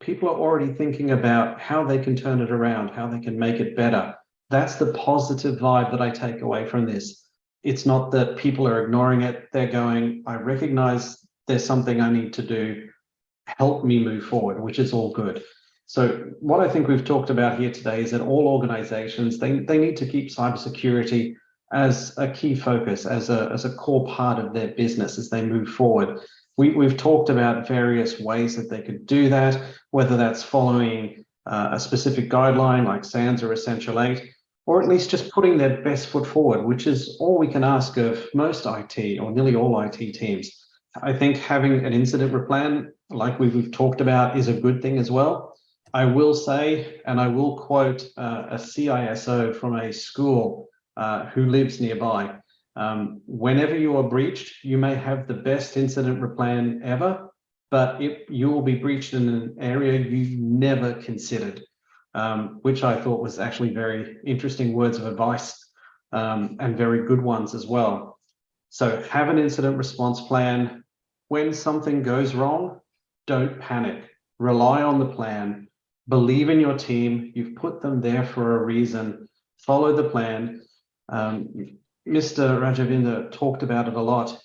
people are already thinking about how they can turn it around, how they can make it better. That's the positive vibe that I take away from this. It's not that people are ignoring it. They're going, I recognize there's something I need to do. Help me move forward, which is all good. So what I think we've talked about here today is that all organizations, they need to keep cybersecurity as a key focus, as a core part of their business as they move forward. We've talked about various ways that they could do that, whether that's following a specific guideline like SANS or Essential 8, or at least just putting their best foot forward, which is all we can ask of most IT or nearly all IT teams. I think having an incident plan, like we've talked about, is a good thing as well. I will say, and I will quote a CISO from a school who lives nearby. Whenever you are breached, you may have the best incident plan ever, but you will be breached in an area you never considered, which I thought was actually very interesting words of advice, and very good ones as well. So have an incident response plan. When something goes wrong, don't panic. Rely on the plan. Believe in your team. You've put them there for a reason. Follow the plan. Mr. Rajavinder talked about it a lot.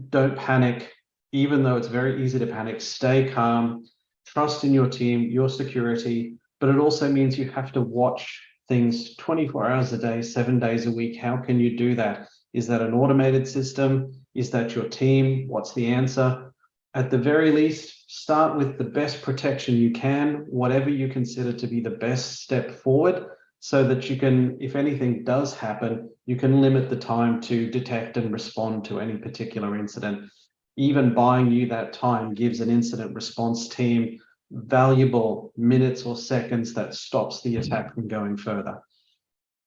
Don't panic. Even though it's very easy to panic, stay calm. Trust in your team, your security, but it also means you have to watch things 24 hours a day, 7 days a week. How can you do that? Is that an automated system? Is that your team? What's the answer? At the very least, start with the best protection you can, whatever you consider to be the best step forward, so that you can, if anything does happen, you can limit the time to detect and respond to any particular incident. Even buying you that time gives an incident response team valuable minutes or seconds that stops the attack from going further.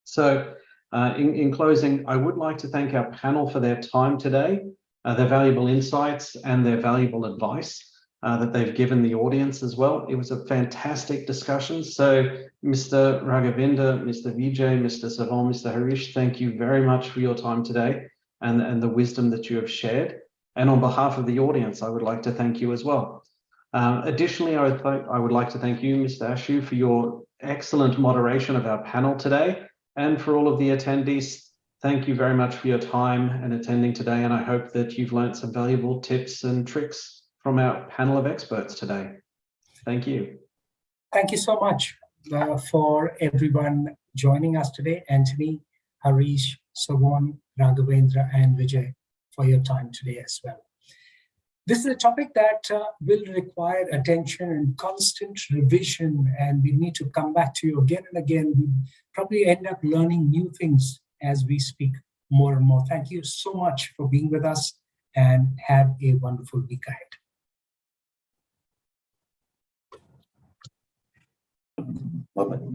So in closing, I would like to thank our panel for their time today, their valuable insights and their valuable advice that they've given the audience as well. It was a fantastic discussion. So Mr. Raghavinda, Mr. Vijay, Mr. Savon, Mr. Harish, thank you very much for your time today and the wisdom that you have shared. And on behalf of the audience, I would like to thank you as well. Additionally, I would like to thank you, Mr. Ashu, for your excellent moderation of our panel today. And for all of the attendees, thank you very much for your time and attending today. And I hope that you've learned some valuable tips and tricks from our panel of experts today. Thank you. Thank you so much for everyone joining us today. Anthony, Harish, Sawan, Raghavendra, and Vijay, for your time today as well. This is a topic that will require attention and constant revision, and we need to come back to you again and again. We probably end up learning new things as we speak more and more. Thank you so much for being with us, and have a wonderful week ahead. Bye-bye.